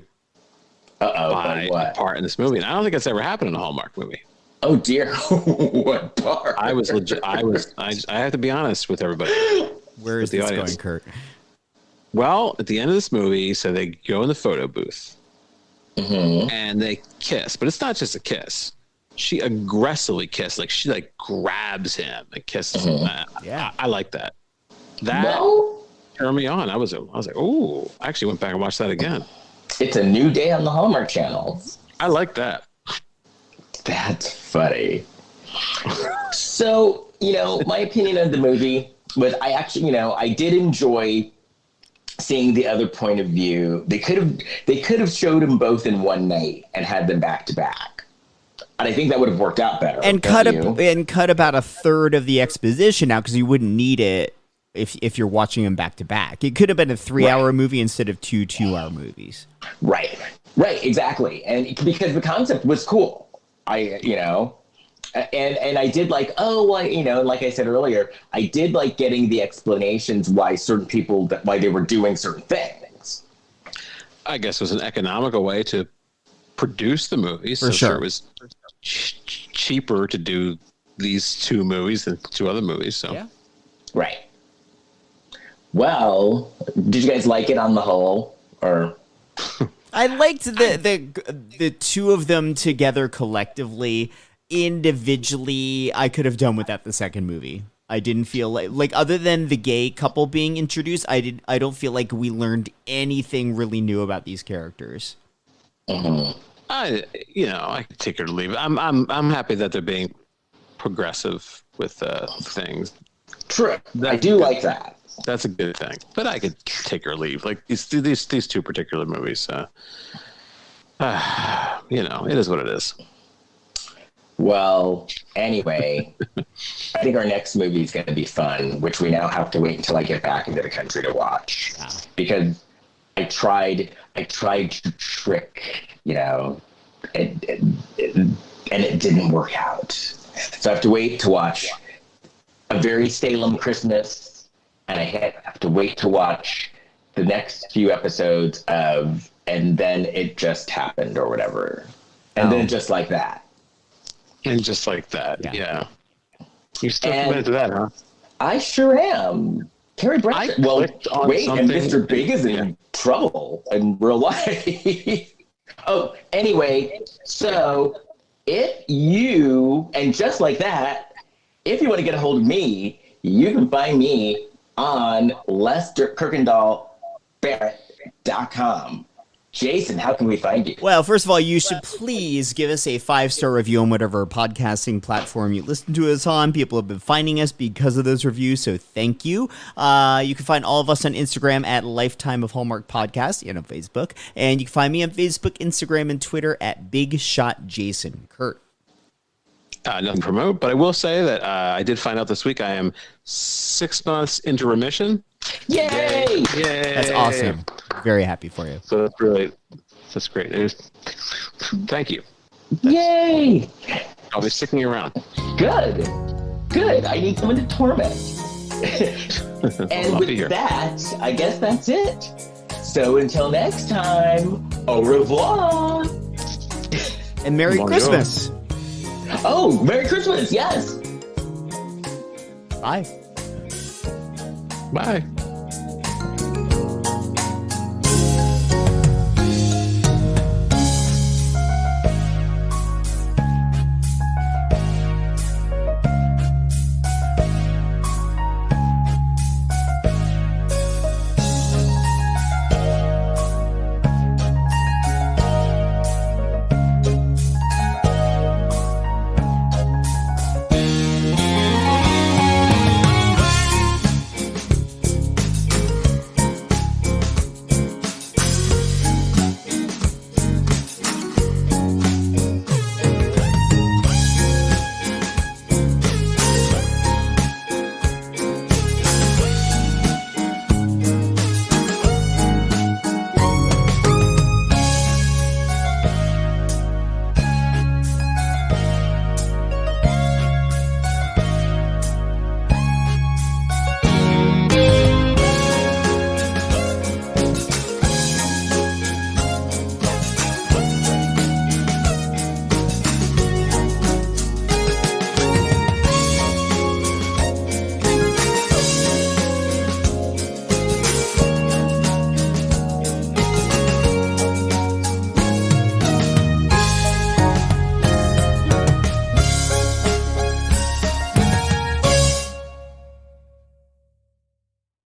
by a part in this movie, and I don't think that's ever happened in a Hallmark movie. Oh dear, what part? I was legit. I have to be honest with everybody. Where is this going, Kurt? Well, at the end of this movie, so they go in the photo booth and they kiss, but it's not just a kiss. She aggressively kissed, like she grabs him and kisses him. Yeah, I like that. That turned me on. I was like, oh, I actually went back and watched that again. It's a new day on the Hallmark Channel. I like that. That's funny. So, my opinion of the movie was I did enjoy seeing the other point of view. They could have showed them both in one night and had them back to back. And I think that would have worked out better. And cut about a third of the exposition out because you wouldn't need it if you're watching them back to back. It could have been a 3-hour movie instead of 2 2-hour movies. Right, exactly. And because the concept was cool. And I did like, like I said earlier, I did like getting the explanations why certain people, why they were doing certain things. I guess it was an economical way to produce the movies. For sure. It was cheaper to do these 2 movies than 2 other movies. So, yeah. Right. Well, did you guys like it on the whole, or? I liked the 2 of them together collectively. Individually, I could have done without the second movie. I didn't feel like other than the gay couple being introduced, I don't feel like we learned anything really new about these characters. Mm-hmm. I could take it or leave it. I'm happy that they're being progressive with things. True. I do like that. That's a good thing. But I could take or leave. Like these two particular movies. It is what it is. Well, anyway, I think our next movie is going to be fun, which we now have to wait until I get back into the country to watch. Because I tried to trick, and it didn't work out. So I have to wait to watch A Very Salem Christmas, and I have to wait to watch the next few episodes of And Then It Just Happened or whatever. And then just like that. And just like that, yeah. You're still committed to that, huh? I sure am. Terry Bradshaw. Well, wait, and Mr. Big is in trouble in real life. Oh, anyway, so if you, and just like that, if you want to get a hold of me, you can find me on LesterKirkendallBarrett.com. Jason, how can we find you? Well, first of all, you should please give us a 5-star review on whatever podcasting platform you listen to us on. People have been finding us because of those reviews, so thank you. You can find all of us on Instagram at Lifetime of Hallmark Podcast and on Facebook. And you can find me on Facebook, Instagram, and Twitter at Big Shot Jason. Kurt. Nothing to promote, but I will say that I did find out this week I am 6 months into remission. Yay! Yay! That's awesome. Very happy for you. So that's great news. Thank you. Yay! I'll be sticking around. Good. I need someone to torment. And with that, I guess that's it. So until next time, au revoir. And Merry Christmas. Oh, Merry Christmas, yes. Bye. Bye.